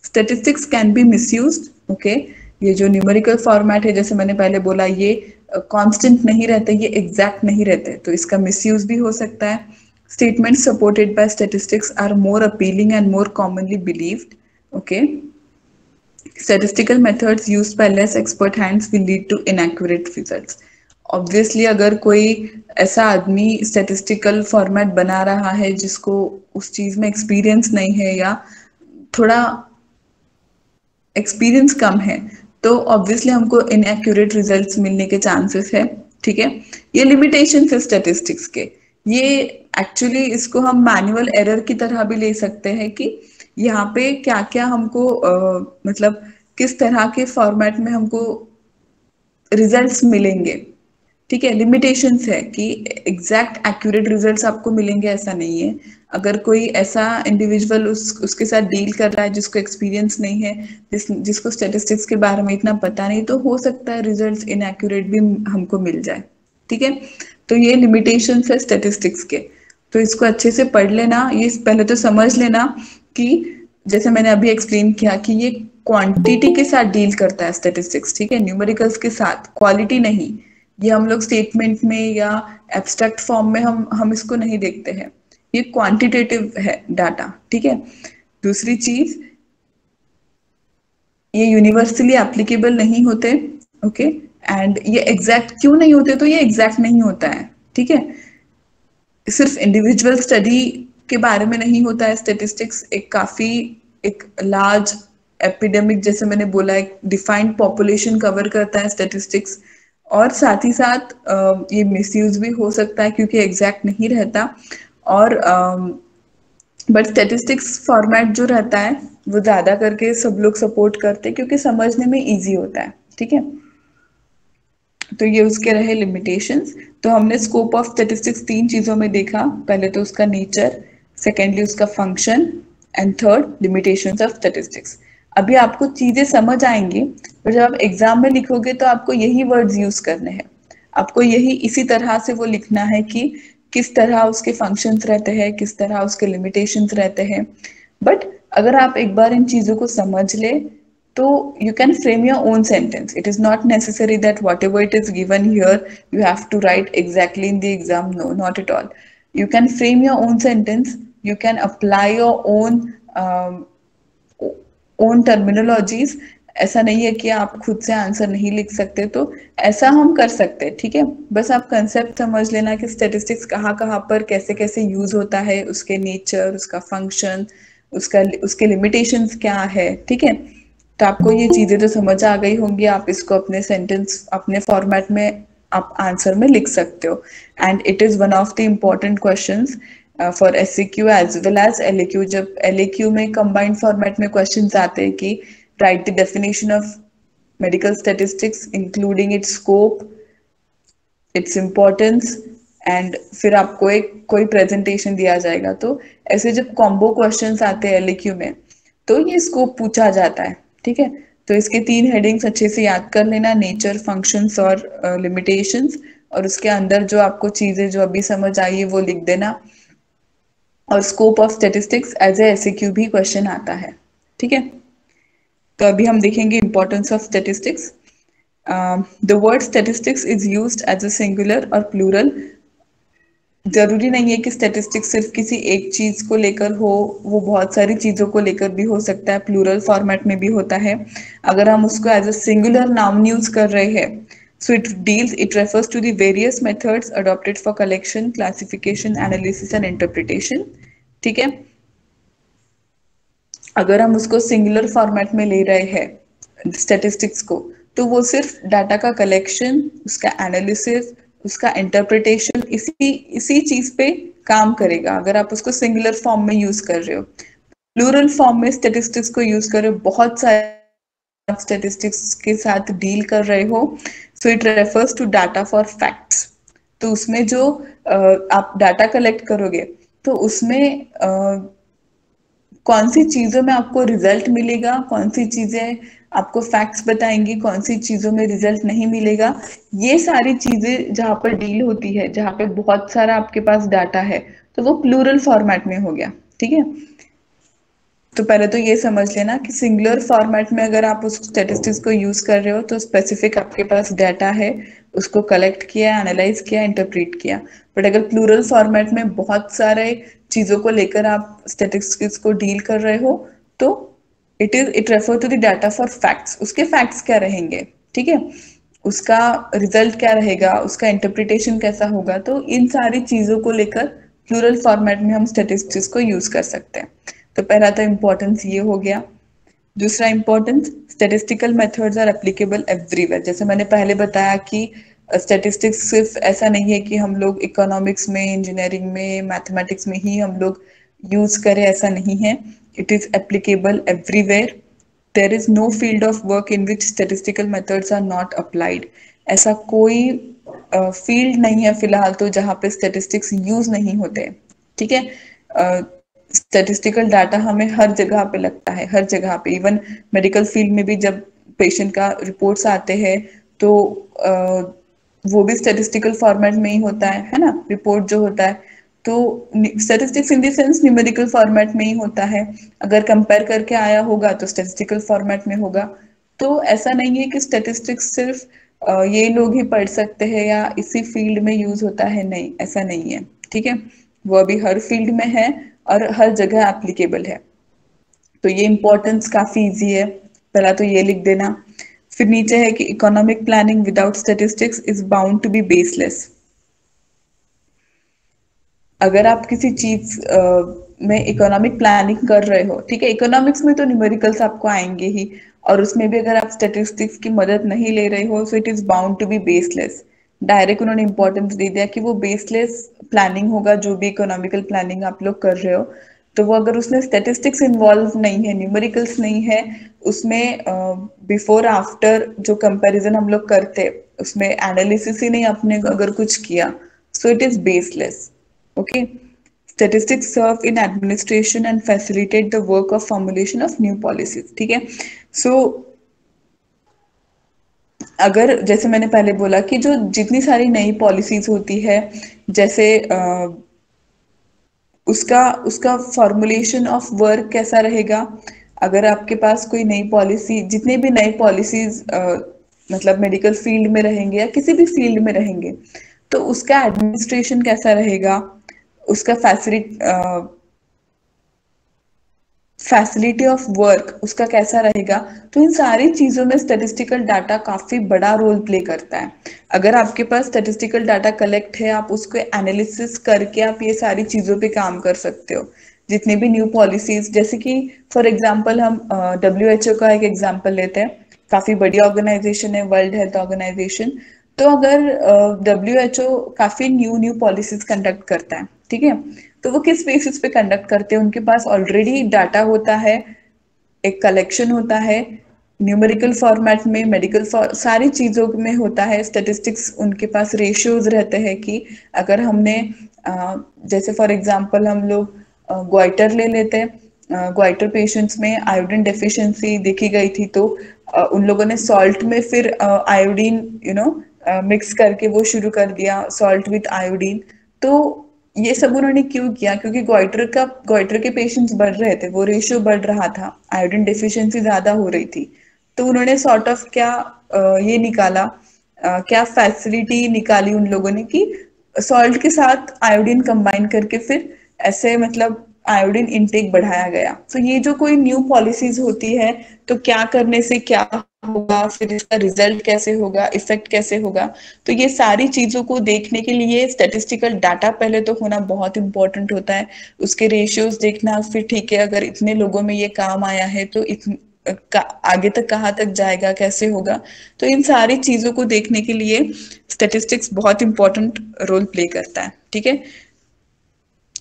Statistics can be misused, okay. ये जो न्यूमेरिकल फॉर्मेट है, जैसे मैंने पहले बोला, ये कांस्टेंट नहीं रहते, ये एग्जैक्ट नहीं रहते, तो इसका मिसयूज भी हो सकता है। Statements supported by statistics are more appealing and more commonly believed, okay. Statistical methods used by less expert hands will lead to inaccurate results. Obviously अगर कोई ऐसा आदमी स्टैटिस्टिकल फॉर्मेट बना रहा है जिसको उस चीज में एक्सपीरियंस नहीं है या थोड़ा एक्सपीरियंस कम है, तो ऑब्वियसली हमको इनएक्यूरेट रिजल्ट्स मिलने के चांसेस है, ठीक है। ये लिमिटेशन है स्टैटिस्टिक्स के। ये एक्चुअली इसको हम मैनुअल एरर की तरह भी ले सकते हैं कि यहाँ पे क्या क्या हमको मतलब किस तरह के फॉर्मेट में हमको रिजल्ट्स मिलेंगे, ठीक है। लिमिटेशंस है कि एग्जैक्ट एक्यूरेट रिजल्ट्स आपको मिलेंगे ऐसा नहीं है। अगर कोई ऐसा इंडिविजुअल उसके साथ डील कर रहा है जिसको एक्सपीरियंस नहीं है, जिसको स्टैटिस्टिक्स के बारे में इतना पता नहीं, तो हो सकता है रिजल्ट्स इनएक्यूरेट भी हमको मिल जाए, ठीक है। तो ये लिमिटेशंस है स्टैटिस्टिक्स के, तो इसको अच्छे से पढ़ लेना। ये पहले तो समझ लेना कि जैसे मैंने अभी एक्सप्लेन किया कि ये क्वांटिटी के साथ डील करता है स्टैटिस्टिक्स, ठीक है, न्यूमेरिकल्स के साथ, क्वालिटी नहीं। ये हम लोग स्टेटमेंट में या एब्स्ट्रैक्ट फॉर्म में हम इसको नहीं देखते हैं, ये क्वांटिटेटिव है डाटा, ठीक है। दूसरी चीज, ये यूनिवर्सली एप्लीकेबल नहीं होते, ओके। एंड ये एग्जैक्ट क्यों नहीं होते, तो ये एग्जैक्ट नहीं होता है, ठीक है। सिर्फ इंडिविजुअल स्टडी के बारे में नहीं होता है स्टेटिस्टिक्स, एक काफी एक लार्ज एपिडेमिक, जैसे मैंने बोला, एक डिफाइंड पॉपुलेशन कवर करता है स्टेटिस्टिक्स। और साथ ही साथ ये मिसयूज भी हो सकता है क्योंकि एग्जैक्ट नहीं रहता। और बट स्टेटिस्टिक्स फॉर्मेट जो रहता है वो ज्यादा करके सब लोग सपोर्ट करते हैं क्योंकि समझने में इजी होता है, ठीक है। तो ये उसके रहे लिमिटेशंस। तो हमने स्कोप ऑफ स्टैटिस्टिक्स 3 चीजों में देखा, पहले तो उसका नेचर, सेकेंडली उसका function, and third limitations of statistics. अभी आपको चीजें समझ आएंगी, पर जब आप एग्जाम में लिखोगे तो आपको यही वर्ड्स यूज करने हैं, आपको यही इसी तरह से वो लिखना है कि किस तरह उसके फंक्शंस रहते हैं, किस तरह उसके लिमिटेशंस रहते हैं। बट अगर आप एक बार इन चीजों को समझ ले तो you can frame your own sentence. It is not necessary that whatever it is given here you have to write exactly in the exam. No, not at all. You can frame your own sentence. You can apply your own terminologies. ऐसा नहीं है कि आप खुद से answer नहीं लिख सकते, तो ऐसा हम कर सकते हैं, ठीक है। बस आप कंसेप्ट समझ लेना कि स्टैटिस्टिक्स कहाँ कहाँ पर कैसे कैसे यूज होता है, उसके नेचर, उसका फंक्शन, उसके लिमिटेशंस क्या है, ठीक है। तो आपको ये चीजें तो समझ आ गई होंगी, आप इसको अपने सेंटेंस अपने फॉर्मेट में आप आंसर में लिख सकते हो। And it is one of the important questions for SCQ as well as LAQ. जब एलएक्यू में कंबाइंड फॉर्मेट में क्वेश्चंस आते हैं कि right the definition of medical statistics including it's scope, its importance, and फिर आपको एक कोई प्रेजेंटेशन दिया जाएगा। तो ऐसे जब कॉम्बो क्वेश्चंस आते हैं एलएक्यू में तो ये स्कोप पूछा जाता है, ठीक है। तो इसके 3 हेडिंग्स अच्छे से याद कर लेना, नेचर, फंक्शंस और लिमिटेशंस, और उसके अंदर जो आपको चीजें जो अभी समझ आई है वो लिख देना। और scope of statistics as a SQ भी क्वेश्चन आता है, ठीक है। तो अभी हम देखेंगे importance of statistics. The word statistics is used as a singular और प्लूरल। जरूरी नहीं है कि स्टैटिस्टिक्स सिर्फ किसी एक चीज को लेकर हो, वो बहुत सारी चीजों को लेकर भी हो सकता है, प्लूरल फॉर्मेट में भी होता है। अगर हम उसको as a singular noun use कर रहे हैं, so it refers to the various methods adopted for collection, classification, analysis and interpretation, ठीक है। अगर हम उसको सिंगुलर फॉर्मेट में ले रहे हैं स्टैटिस्टिक्स को, तो वो सिर्फ डाटा का कलेक्शन, उसका एनालिसिस, उसका इंटरप्रिटेशन, इसी चीज पे काम करेगा अगर आप उसको सिंगुलर फॉर्म में यूज कर रहे हो। प्लूरल फॉर्म में स्टैटिस्टिक्स को यूज कर रहे हो, बहुत सारे स्टैटिस्टिक्स के साथ डील कर रहे हो, so it refers to data for facts. तो उसमें जो आप डाटा कलेक्ट करोगे तो उसमें कौन सी चीजों में आपको रिजल्ट मिलेगा, कौन सी चीजें आपको फैक्ट्स बताएंगी, कौन सी चीजों में रिजल्ट नहीं मिलेगा, ये सारी चीजें जहां पर डील होती है, जहां पे बहुत सारा आपके पास डाटा है, तो वो प्लूरल फॉर्मेट में हो गया, ठीक है। तो पहले तो ये समझ लेना कि सिंगुलर फॉर्मेट में अगर आप उस स्टैटिस्टिक्स को यूज कर रहे हो तो स्पेसिफिक आपके पास डाटा है, उसको कलेक्ट किया, एनालाइज किया, इंटरप्रेट किया। बट अगर प्लूरल फॉर्मेट में बहुत सारे चीजों को लेकर आप स्टैटिस्टिक्स को डील कर रहे हो, तो it refer to the data for facts. उसके फैक्ट्स क्या रहेंगे, ठीक है, उसका रिजल्ट क्या रहेगा, उसका इंटरप्रिटेशन कैसा होगा, तो इन सारी चीजों को लेकर प्लूरल फॉर्मेट में हम स्टैटिस्टिक्स को यूज कर सकते हैं। तो पहला तो इम्पोर्टेंस ये हो गया। दूसरा importance, statistical methods are applicable everywhere. जैसे मैंने पहले बताया कि स्टैटिस्टिक्स सिर्फ ऐसा नहीं है कि हम लोग इकोनॉमिक्स में, इंजीनियरिंग में, मैथमेटिक्स में ही हम लोग यूज करें, ऐसा नहीं है। It is applicable everywhere. There is no field of work in which statistical methods are not applied. ऐसा कोई फील्ड नहीं है फिलहाल तो जहाँ पे स्टैटिस्टिक्स यूज नहीं होते, ठीक है। स्टैटिस्टिकल डाटा हमें हर जगह पे लगता है, हर जगह पे। इवन मेडिकल फील्ड में भी जब पेशेंट का रिपोर्ट्स आते हैं तो वो भी स्टैटिस्टिकल फॉर्मेट में ही होता है ना, रिपोर्ट जो होता है। तो statistics in the sense numerical format में ही होता है, अगर कंपेयर करके आया होगा तो स्टैटिस्टिकल फॉर्मेट में होगा। तो ऐसा नहीं है कि स्टैटिस्टिक्स सिर्फ ये लोग ही पढ़ सकते हैं या इसी फील्ड में यूज होता है, नहीं ऐसा नहीं है, ठीक है। वो अभी हर फील्ड में है और हर जगह एप्लीकेबल है। तो ये इम्पोर्टेंस काफी इजी है, पहला तो ये लिख देना। फिर नीचे है कि economic planning without statistics is bound to be baseless. अगर आप किसी चीज में इकोनॉमिक प्लानिंग कर रहे हो, ठीक है, इकोनॉमिक्स में तो न्यूमेरिकल्स आपको आएंगे ही, और उसमें भी अगर आप स्टैटिस्टिक्स की मदद नहीं ले रहे हो, so it is bound to be baseless. Direct उन्होंने इंपॉर्टेंस दे दिया कि वो बेसलेस प्लानिंग होगा, जो भी इकोनॉमिकल प्लानिंग आप लोग कर रहे हो। तो वो अगर उसमें स्टैटिस्टिक्स इन्वॉल्व नहीं है, न्यूमेरिकल्स नहीं है उसमें, बिफोर आफ्टर जो कंपैरिजन हम लोग करते, उसमें एनालिसिस ही नहीं आपने अगर कुछ किया, सो it is baseless. Okay, statistics serve in administration and facilitate the work of formulation of new policies. ठीक है, so अगर जैसे मैंने पहले बोला कि जो जितनी सारी नई पॉलिसीज होती है, जैसे उसका उसका फॉर्मुलेशन ऑफ वर्क कैसा रहेगा। अगर आपके पास कोई नई पॉलिसी, जितने भी नई पॉलिसीज मतलब मेडिकल फील्ड में रहेंगे या किसी भी फील्ड में रहेंगे, तो उसका एडमिनिस्ट्रेशन कैसा रहेगा, उसका फैसिलिटी ऑफ वर्क उसका कैसा रहेगा। तो इन सारी चीजों में स्टैटिस्टिकल डाटा काफी बड़ा रोल प्ले करता है। अगर आपके पास स्टैटिस्टिकल डाटा कलेक्ट है, आप उसको एनालिसिस करके आप ये सारी चीजों पे काम कर सकते हो। जितने भी न्यू पॉलिसीज, जैसे कि फॉर एग्जांपल हम WHO का एक एग्जांपल लेते हैं, काफी बड़ी ऑर्गेनाइजेशन है, वर्ल्ड हेल्थ ऑर्गेनाइजेशन। तो अगर WHO काफी न्यू न्यू पॉलिसीज कंडक्ट करता है, ठीक है, तो वो किस बेसिस पे कंडक्ट करते हैं, उनके पास ऑलरेडी डाटा होता है, एक कलेक्शन होता है न्यूमेरिकल फॉर्मेट में, मेडिकल सारी चीजों में होता है स्टैटिस्टिक्स, उनके पास रेशियोज रहते हैं कि अगर हमने जैसे फॉर एग्जांपल हम लोग ग्वाइटर ले लेते हैं, ग्वाइटर पेशेंट्स में आयोडीन डेफिशिएंसी देखी गई थी, तो उन लोगों ने सॉल्ट में फिर आयोडीन मिक्स करके वो शुरू कर दिया, सॉल्ट विथ आयोडीन। तो ये सब उन्होंने क्यों किया, क्योंकि ग्वाइटर के पेशेंट्स बढ़ रहे थे, वो रेशियो बढ़ रहा था, आयोडीन डेफिशिएंसी ज्यादा हो रही थी। तो उन्होंने सॉर्ट ऑफ क्या ये निकाला, क्या फैसिलिटी निकाली उन लोगों ने कि सॉल्ट के साथ आयोडीन कंबाइन करके फिर ऐसे मतलब आयोडीन इनटेक बढ़ाया गया। तो ये जो कोई न्यू पॉलिसीज होती है, तो क्या करने से क्या होगा, फिर इसका रिजल्ट कैसे होगा, इफेक्ट कैसे होगा, तो ये सारी चीजों को देखने के लिए स्टैटिस्टिकल डाटा पहले तो होना बहुत इंपॉर्टेंट होता है। उसके रेशियोज देखना, फिर ठीक है अगर इतने लोगों में ये काम आया है तो आगे तक कहाँ तक जाएगा, कैसे होगा। तो इन सारी चीजों को देखने के लिए स्टैटिस्टिक्स बहुत इंपॉर्टेंट रोल प्ले करता है, ठीक है।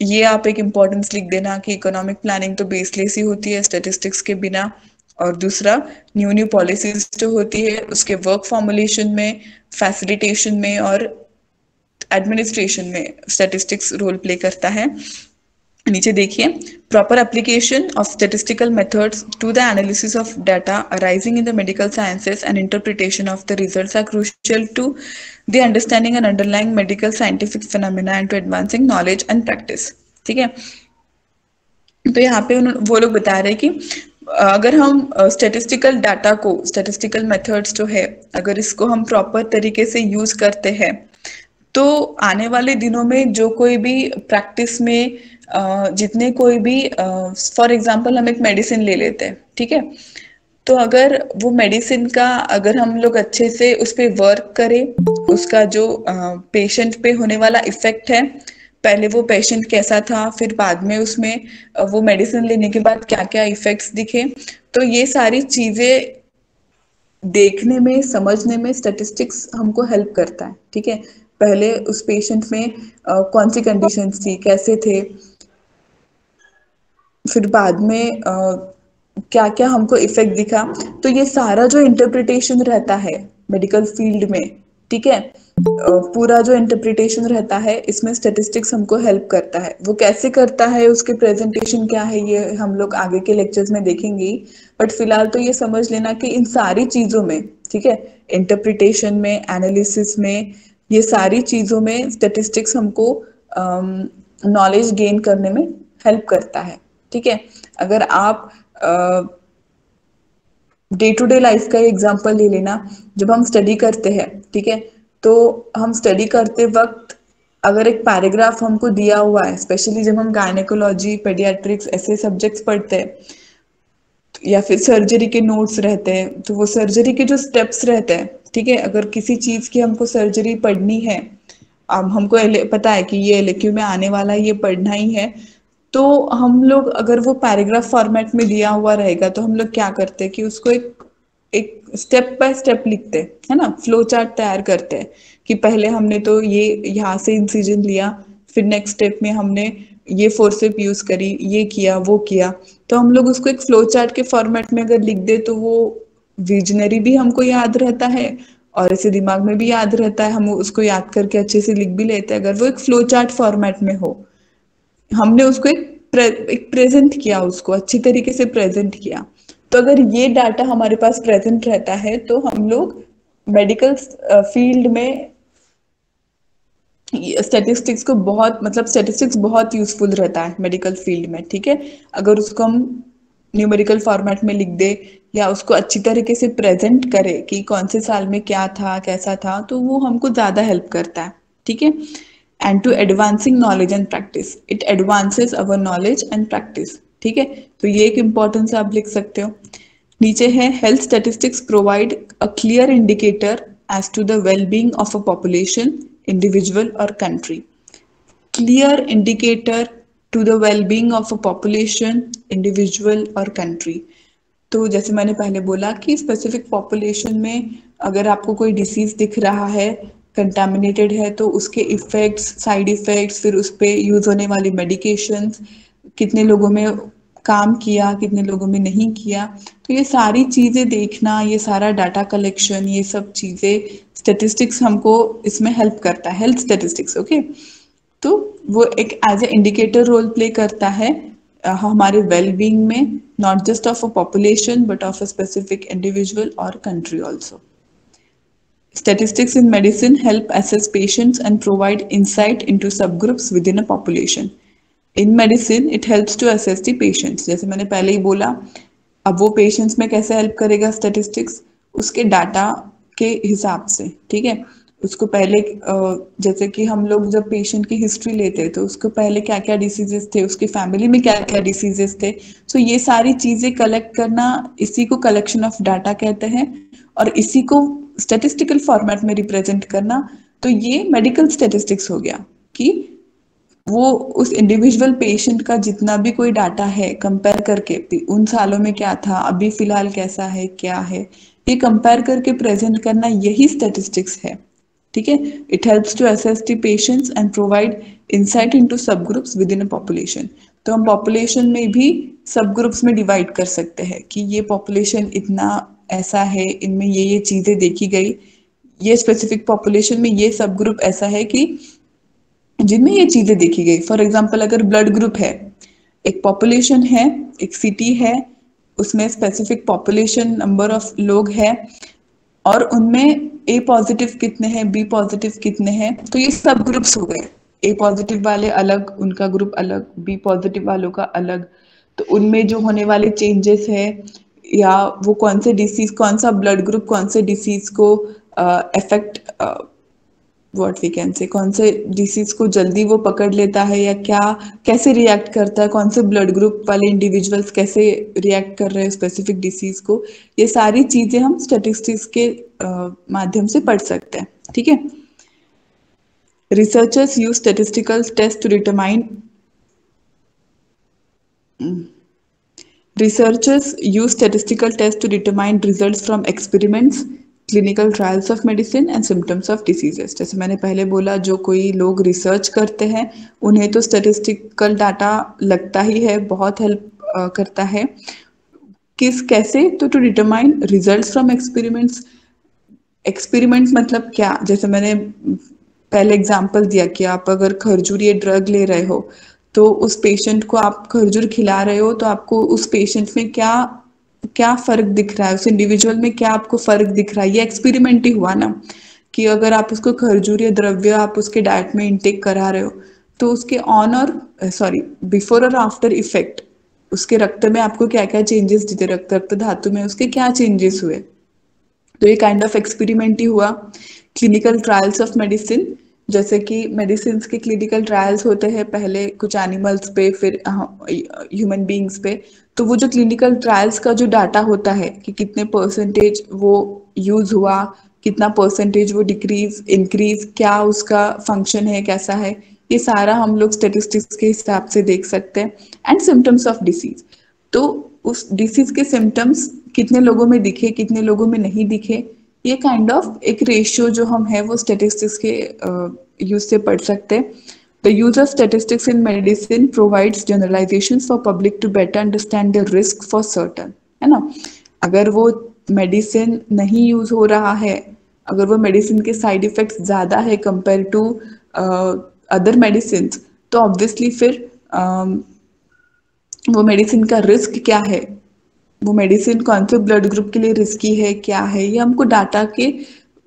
ये आप एक इम्पोर्टेंस लिख देना कि इकोनॉमिक प्लानिंग तो बेसलेस ही होती है स्टैटिस्टिक्स के बिना। और दूसरा, न्यू न्यू पॉलिसीज जो होती है उसके वर्क फॉर्मुलेशन में, फैसिलिटेशन में और एडमिनिस्ट्रेशन में स्टैटिस्टिक्स रोल प्ले करता है। नीचे देखिए, proper application of statistical methods to the analysis of data arising in the medical sciences and interpretation of the results are crucial to the understanding and underlying medical scientific phenomena and to advancing knowledge and practice, ठीक है। तो यहाँ पे वो लोग बता रहे हैं कि अगर हम स्टैटिस्टिकल डाटा को, स्टैटिस्टिकल मेथड्स जो है, अगर इसको हम प्रॉपर तरीके से यूज करते हैं, तो आने वाले दिनों में जो कोई भी प्रैक्टिस में जितने कोई भी, फॉर एग्जांपल हम एक मेडिसिन ले लेते हैं, ठीक है, तो अगर वो मेडिसिन का अगर हम लोग अच्छे से उस पर वर्क करें, उसका जो पेशेंट पे होने वाला इफेक्ट है, पहले वो पेशेंट कैसा था, फिर बाद में उसमें वो मेडिसिन लेने के बाद क्या क्या इफेक्ट्स दिखे, तो ये सारी चीजें देखने में, समझने में स्टैटिस्टिक्स हमको हेल्प करता है, ठीक है। पहले उस पेशेंट में कौन सी कंडीशंस थी, कैसे थे, फिर बाद में क्या क्या हमको इफेक्ट दिखा, तो ये सारा जो इंटरप्रिटेशन रहता है मेडिकल फील्ड में, ठीक है, पूरा जो इंटरप्रिटेशन रहता है इसमें स्टैटिस्टिक्स हमको हेल्प करता है। वो कैसे करता है, उसके प्रेजेंटेशन क्या है, ये हम लोग आगे के लेक्चर्स में देखेंगे, बट फिलहाल तो ये समझ लेना कि इन सारी चीजों में, ठीक है, इंटरप्रिटेशन में, एनालिसिस में, ये सारी चीजों में स्टैटिस्टिक्स हमको नॉलेज गेन करने में हेल्प करता है। ठीक है, अगर आप डे टू डे लाइफ का एग्जांपल ले लेना, जब हम स्टडी करते हैं, ठीक है, तो हम स्टडी करते वक्त अगर एक पैराग्राफ हमको दिया हुआ है, स्पेशली जब हम गायनेकोलॉजी, पेडियाट्रिक्स ऐसे सब्जेक्ट्स पढ़ते हैं, या फिर सर्जरी के नोट्स रहते हैं, तो वो सर्जरी के जो स्टेप्स रहते हैं, ठीक है, अगर किसी चीज की हमको सर्जरी पढ़नी है, अब हमको पता है कि ये एलएक्यू में आने वाला है, ये पढ़ना ही है, तो हम लोग अगर वो पैराग्राफ फॉर्मेट में दिया हुआ रहेगा तो हम लोग क्या करते हैं कि उसको एक एक स्टेप बाय स्टेप लिखते हैं, है ना, फ्लो चार्ट तैयार करते हैं कि पहले हमने तो ये यहाँ से इंसिजन लिया, फिर नेक्स्ट स्टेप में हमने ये फोर्सेप यूज करी, ये किया, वो किया। तो हम लोग उसको एक फ्लो चार्ट के फॉर्मेट में अगर लिख दे तो वो विजनरी भी हमको याद रहता है और इसे दिमाग में भी याद रहता है, हम उसको याद करके अच्छे से लिख भी लेते हैं, अगर वो एक फ्लो चार्ट फॉर्मेट में हो। हमने उसको एक प्रेजेंट किया, उसको अच्छी तरीके से प्रेजेंट किया। तो अगर ये डाटा हमारे पास प्रेजेंट रहता है तो हम लोग मेडिकल फील्ड में स्टैटिस्टिक्स को बहुत, मतलब स्टैटिस्टिक्स बहुत यूजफुल रहता है मेडिकल फील्ड में। ठीक है, अगर उसको हम न्यूमेरिकल फॉर्मेट में लिख दे या उसको अच्छी तरीके से प्रेजेंट करे कि कौन से साल में क्या था, कैसा था, तो वो हमको ज्यादा हेल्प करता है। ठीक है, and to advancing knowledge and practice, it advances our knowledge and practice. ठीक है, तो ये एक इंपॉर्टेंस आप लिख सकते हो। नीचे है health statistics provide a clear indicator as to the well-being of a population, individual और country. Clear indicator to the well-being of a population, individual और कंट्री। तो जैसे मैंने पहले बोला कि स्पेसिफिक पॉपुलेशन में अगर आपको कोई डिसीज दिख रहा है, कंटामिनेटेड है, तो उसके इफेक्ट्स, साइड इफेक्ट्स, फिर उस पर यूज होने वाली मेडिकेशंस, कितने लोगों में काम किया, कितने लोगों में नहीं किया, तो ये सारी चीजें देखना, ये सारा डाटा कलेक्शन, ये सब चीजें स्टेटिस्टिक्स हमको इसमें हेल्प करता है, हेल्थ स्टेटिस्टिक्स। ओके, तो वो एक as a indicator role play करता है हमारे वेल-बीइंग में, not just of a population but of a specific individual और country also. Statistics in medicine help assess patients and provide insight into subgroups within a population. In medicine, it helps to assess the patients. जैसे मैंने पहले ही बोला, अब वो patients में कैसे help करेगा स्टैटिस्टिक्स, उसके डाटा के हिसाब से। ठीक है, उसको पहले जैसे कि हम लोग जब पेशेंट की हिस्ट्री लेते हैं तो उसको पहले क्या क्या डिसीजेस थे, उसकी फैमिली में क्या क्या डिसीजेस थे, तो ये सारी चीजें कलेक्ट करना, इसी को कलेक्शन ऑफ डाटा कहते हैं, और इसी को स्टैटिस्टिकल फॉर्मेट में रिप्रेजेंट करना। तो ये मेडिकल स्टैटिस्टिक्स हो गया कि वो उस इंडिविजुअल पेशेंट का जितना भी कोई डाटा है कंपेयर करके, उन सालों में क्या था, अभी फिलहाल कैसा है, क्या है, ये कंपेयर करके प्रेजेंट करना, यही स्टैटिस्टिक्स है। ठीक है, it helps to assess the patients and provide insight into subgroups within a population. तो हम पॉपुलेशन में भी सब ग्रुप्स में डिवाइड कर सकते हैं कि ये पॉपुलेशन इतना ऐसा है, इनमें ये चीजें देखी गई, ये स्पेसिफिक पॉपुलेशन में ये सब ग्रुप ऐसा है कि जिनमें ये चीजें देखी गई। फॉर एग्जाम्पल, अगर ब्लड ग्रुप है, एक पॉपुलेशन है, एक सिटी है, उसमें स्पेसिफिक पॉपुलेशन नंबर ऑफ लोग है, और उनमें ए पॉजिटिव कितने हैं, बी पॉजिटिव कितने हैं, तो ये सब ग्रुप्स हो गए। ए पॉजिटिव वाले अलग, उनका ग्रुप अलग, बी पॉजिटिव वालों का अलग। तो उनमें जो होने वाले चेंजेस है, या वो कौन से डिसीज, कौन सा ब्लड ग्रुप कौन से डिसीज को affect, what we can say, कौन से डिसीज को जल्दी वो पकड़ लेता है, या क्या, कैसे रिएक्ट करता है, कौन से ब्लड ग्रुप वाले इंडिविजुअल्स कैसे रिएक्ट कर रहे हैं स्पेसिफिक डिसीज को, ये सारी चीजें हम स्टैटिस्टिक्स के माध्यम से पढ़ सकते हैं। ठीक है, researchers use statistical test to determine Researchers use statistical tests to determine results from experiments, clinical trials of medicine and symptoms of diseases. जैसे मैंने पहले बोला, जो कोई लोग रिसर्च करते हैं उन्हें तो स्टैटिस्टिकल डाटा लगता ही है, बहुत हेल्प करता है। किस कैसे, तो to determine results from experiments. Experiments मतलब क्या, जैसे मैंने पहले एग्जांपल दिया कि आप अगर खरजूर ये ड्रग ले रहे हो, तो उस पेशेंट को आप खरजूर खिला रहे हो, तो आपको उस पेशेंट में क्या क्या फर्क दिख रहा है, उस इंडिविजुअल में क्या आपको फर्क दिख रहा है, ये एक्सपेरिमेंट ही हुआ ना, कि अगर आप उसको खरजूर या द्रव्य आप उसके डाइट में इनटेक करा रहे हो, तो उसके ऑन और सॉरी बिफोर और आफ्टर इफेक्ट, उसके रक्त में आपको क्या क्या चेंजेस दिखे, रक्त धातु में उसके क्या चेंजेस हुए। तो ये काइंड ऑफ एक्सपेरिमेंट ही हुआ। क्लिनिकल ट्रायल्स ऑफ मेडिसिन, जैसे कि मेडिसिन के क्लिनिकल ट्रायल्स होते हैं, पहले कुछ एनिमल्स पे फिर ह्यूमन बींग्स पे। तो वो जो क्लिनिकल ट्रायल्स का जो डाटा होता है कि कितने परसेंटेज वो यूज हुआ, कितना परसेंटेज वो डिक्रीज इंक्रीज, क्या उसका फंक्शन है, कैसा है, ये सारा हम लोग स्टेटिस्टिक्स के हिसाब से देख सकते हैं। एंड सिम्टम्स ऑफ डिसीज, तो उस डिसीज के सिम्टम्स कितने लोगों में दिखे, कितने लोगों में नहीं दिखे, ये काइंड ऑफ एक रेशियो जो हम है वो स्टेटिस्टिक्स के यूज से पढ़ सकते हैं। The use of statistics in medicine provides generalization for public to better understand the risk for certain, है ना। अगर वो मेडिसिन नहीं यूज हो रहा है, अगर वो मेडिसिन के साइड इफेक्ट्स ज्यादा है कंपेयर टू अदर मेडिसिन, तो ऑब्वियसली फिर वो मेडिसिन का रिस्क क्या है, वो मेडिसिन कौन से ब्लड ग्रुप के लिए रिस्की है, क्या है, ये हमको डाटा के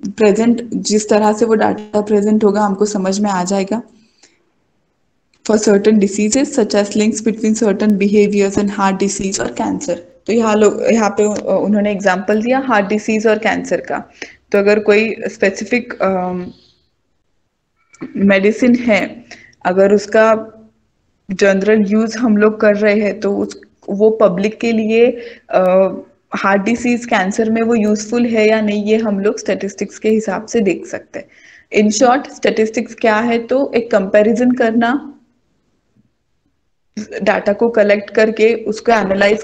प्रेजेंट, जिस तरह से वो डाटा प्रेजेंट होगा हमको समझ में आ जाएगा। For certain diseases such as links between certain behaviours and heart disease और कैंसर। तो यहाँ पे उन्होंने एग्जांपल दिया हार्ट डिसीज और कैंसर का। तो अगर कोई स्पेसिफिक मेडिसिन है, अगर उसका जनरल यूज हम लोग कर रहे हैं, तो उस वो पब्लिक के लिए हार्ट डिसीज कैंसर में वो यूजफुल है या नहीं, ये हम लोग स्टेटिस्टिक्स के हिसाब से देख सकते हैं। इन शॉर्ट स्टेटिस्टिक्स क्या है, तो एक कंपैरिजन करना, डाटा को कलेक्ट करके उसको एनालाइज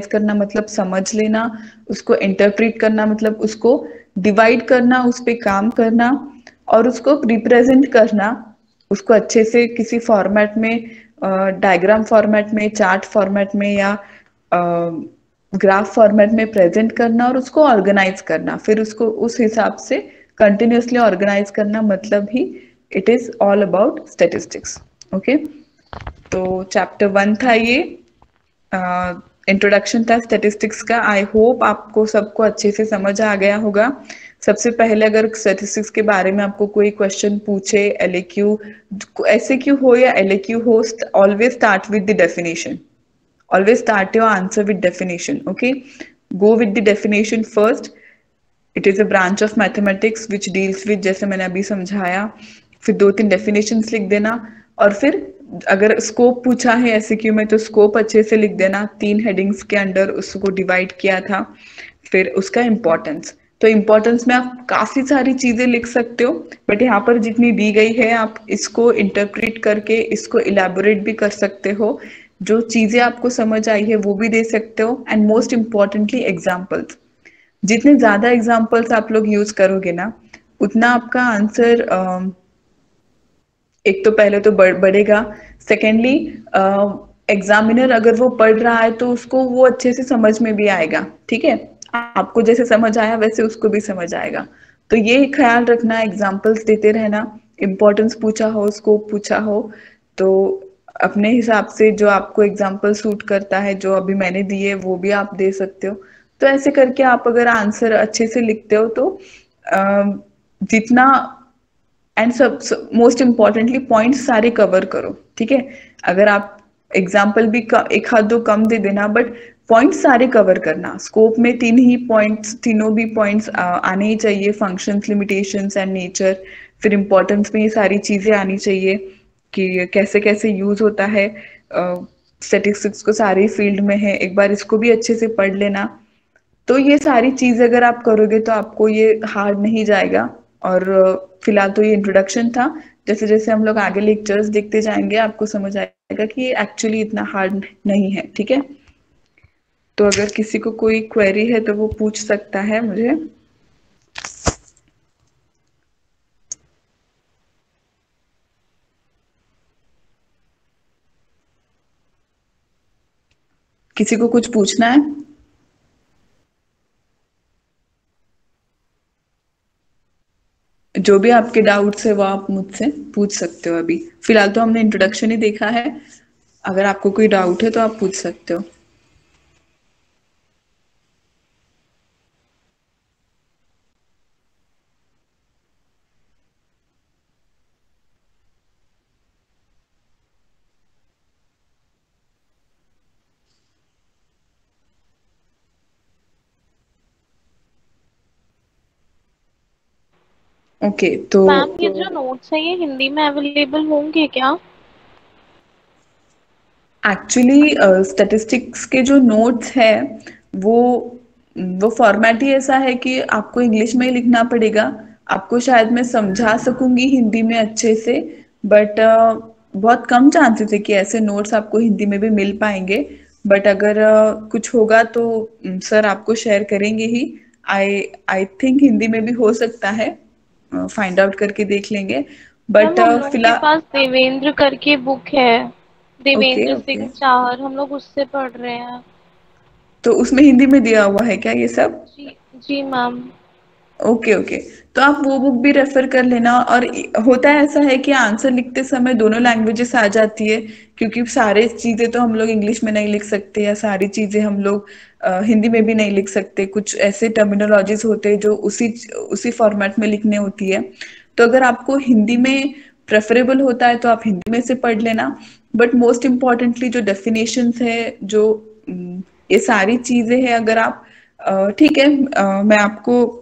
करना मतलब समझ लेना, उसको इंटरप्रेट करना मतलब उसको डिवाइड करना, उस पे काम करना, और उसको रिप्रेजेंट करना, उसको अच्छे से किसी फॉर्मेट में, डायग्राम फॉर्मेट में, चार्ट फॉर्मेट में या ग्राफ फॉर्मेट में प्रेजेंट करना, और उसको ऑर्गेनाइज करना, फिर उसको उस हिसाब से कंटिन्यूसली ऑर्गेनाइज करना, मतलब ही it is all about statistics. Okay, तो चैप्टर 1 था ये, इंट्रोडक्शन था स्टैटिस्टिक्स का। आई होप आपको सबको अच्छे से समझ आ गया होगा। सबसे पहले अगर स्टैटिस्टिक्स के बारे में आपको कोई क्वेश्चन पूछे, एलएक्यू ऐसे क्यों हो या एलएक्यू हो, always start with the definition, always start your answer with definition. Okay, go with the definition first. It is a branch of mathematics which deals with, जैसे मैंने अभी समझाया, फिर 2-3 डेफिनेशंस लिख देना, और फिर अगर स्कोप पूछा है एसक्यू में तो स्कोप अच्छे से लिख देना, 3 हेडिंग्स के अंडर उसको डिवाइड किया था। फिर उसका इम्पोर्टेंस, तो इम्पोर्टेंस में आप काफी सारी चीजें लिख सकते हो, बट यहाँ पर जितनी दी गई है आप इसको इंटरप्रेट करके इसको इलेबोरेट भी कर सकते हो, जो चीजें आपको समझ आई है वो भी दे सकते हो, एंड मोस्ट इम्पॉर्टेंटली एग्जाम्पल्स, जितने ज्यादा एग्जाम्पल्स आप लोग यूज करोगे ना, उतना आपका आंसर एक तो पहले तो बढ़ेगा, सेकेंडली एग्जामिनर अगर वो पढ़ रहा है तो उसको वो अच्छे से समझ में भी आएगा। ठीक है, आपको जैसे समझ आया वैसे उसको भी समझ आएगा। तो ये ख्याल रखना, एग्जाम्पल्स देते रहना, इम्पोर्टेंस पूछा हो, स्कोप पूछा हो, तो अपने हिसाब से जो आपको एग्जाम्पल सूट करता है, जो अभी मैंने दिए वो भी आप दे सकते हो। तो ऐसे करके आप अगर आंसर अच्छे से लिखते हो तो जितना, एंड सब मोस्ट इम्पॉर्टेंटली पॉइंट्स सारे कवर करो। ठीक है, अगर आप एग्जाम्पल भी एक हाथ दो कम दे देना, बट पॉइंट्स सारे कवर करना। स्कोप में 3 ही पॉइंट्स, तीनों भी पॉइंट्स आने ही चाहिए, फंक्शंस, लिमिटेशंस एंड नेचर। फिर इम्पोर्टेंस में ये सारी चीजें आनी चाहिए कि कैसे कैसे यूज होता है, स्टेटिस्टिक्स को सारे फील्ड में है, एक बार इसको भी अच्छे से पढ़ लेना। तो ये सारी चीज अगर आप करोगे तो आपको ये हार्ड नहीं जाएगा। और फिलहाल तो ये इंट्रोडक्शन था, जैसे जैसे हम लोग आगे लेक्चर्स देखते जाएंगे आपको समझ आएगा कि ये एक्चुअली इतना हार्ड नहीं है। ठीक है, तो अगर किसी को कोई क्वेरी है तो वो पूछ सकता है मुझे। किसी को कुछ पूछना है? जो भी आपके डाउट्स है वो आप मुझसे पूछ सकते हो। अभी फिलहाल तो हमने इंट्रोडक्शन ही देखा है, अगर आपको कोई डाउट है तो आप पूछ सकते हो। ओके तो मैम ये जो नोट्स है ये हिंदी में अवेलेबल होंगे क्या? एक्चुअली स्टैटिस्टिक्स के जो नोट्स है वो वो फॉर्मेट ही ऐसा है कि आपको इंग्लिश में ही लिखना पड़ेगा। आपको शायद मैं समझा सकूंगी हिंदी में अच्छे से, बट बहुत कम चांसेस है कि ऐसे नोट्स आपको हिंदी में भी मिल पाएंगे। बट अगर कुछ होगा तो सर आपको शेयर करेंगे ही। आई आई थिंक हिंदी में भी हो सकता है, फाइंड आउट करके देख लेंगे। बट मैम हम लोगों के फिलहाल पास देवेंद्र करके बुक है, ओके देवेंद्र ओके। सिंह चाहर, हम लोग उससे पढ़ रहे हैं। तो उसमें हिंदी में दिया हुआ है क्या ये सब? जी जी मैम। Okay okay. तो आप वो बुक भी रेफर कर लेना। और होता है ऐसा है कि आंसर लिखते समय दोनों लैंग्वेजेस आ जाती है, क्योंकि सारे चीजें तो हम लोग इंग्लिश में नहीं लिख सकते, या सारी चीजें हम लोग हिंदी में भी नहीं लिख सकते। कुछ ऐसे टर्मिनोलॉजीज होते हैं जो उसी उसी फॉर्मेट में लिखने होती है। तो अगर आपको हिंदी में प्रेफरेबल होता है तो आप हिंदी में से पढ़ लेना। बट मोस्ट इम्पॉर्टेंटली जो डेफिनेशंस है, जो ये सारी चीजें हैं, अगर आप ठीक है, मैं आपको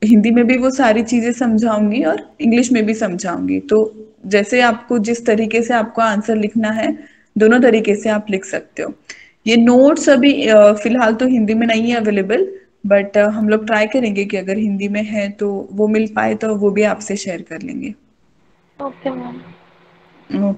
हिंदी में भी वो सारी चीजें समझाऊंगी और इंग्लिश में भी समझाऊंगी। तो जैसे आपको जिस तरीके से आपको आंसर लिखना है, दोनों तरीके से आप लिख सकते हो। ये नोट्स अभी फिलहाल तो हिंदी में नहीं है अवेलेबल, बट हम लोग ट्राई करेंगे कि अगर हिंदी में है तो वो मिल पाए तो वो भी आपसे शेयर कर लेंगे। Okay ma'am.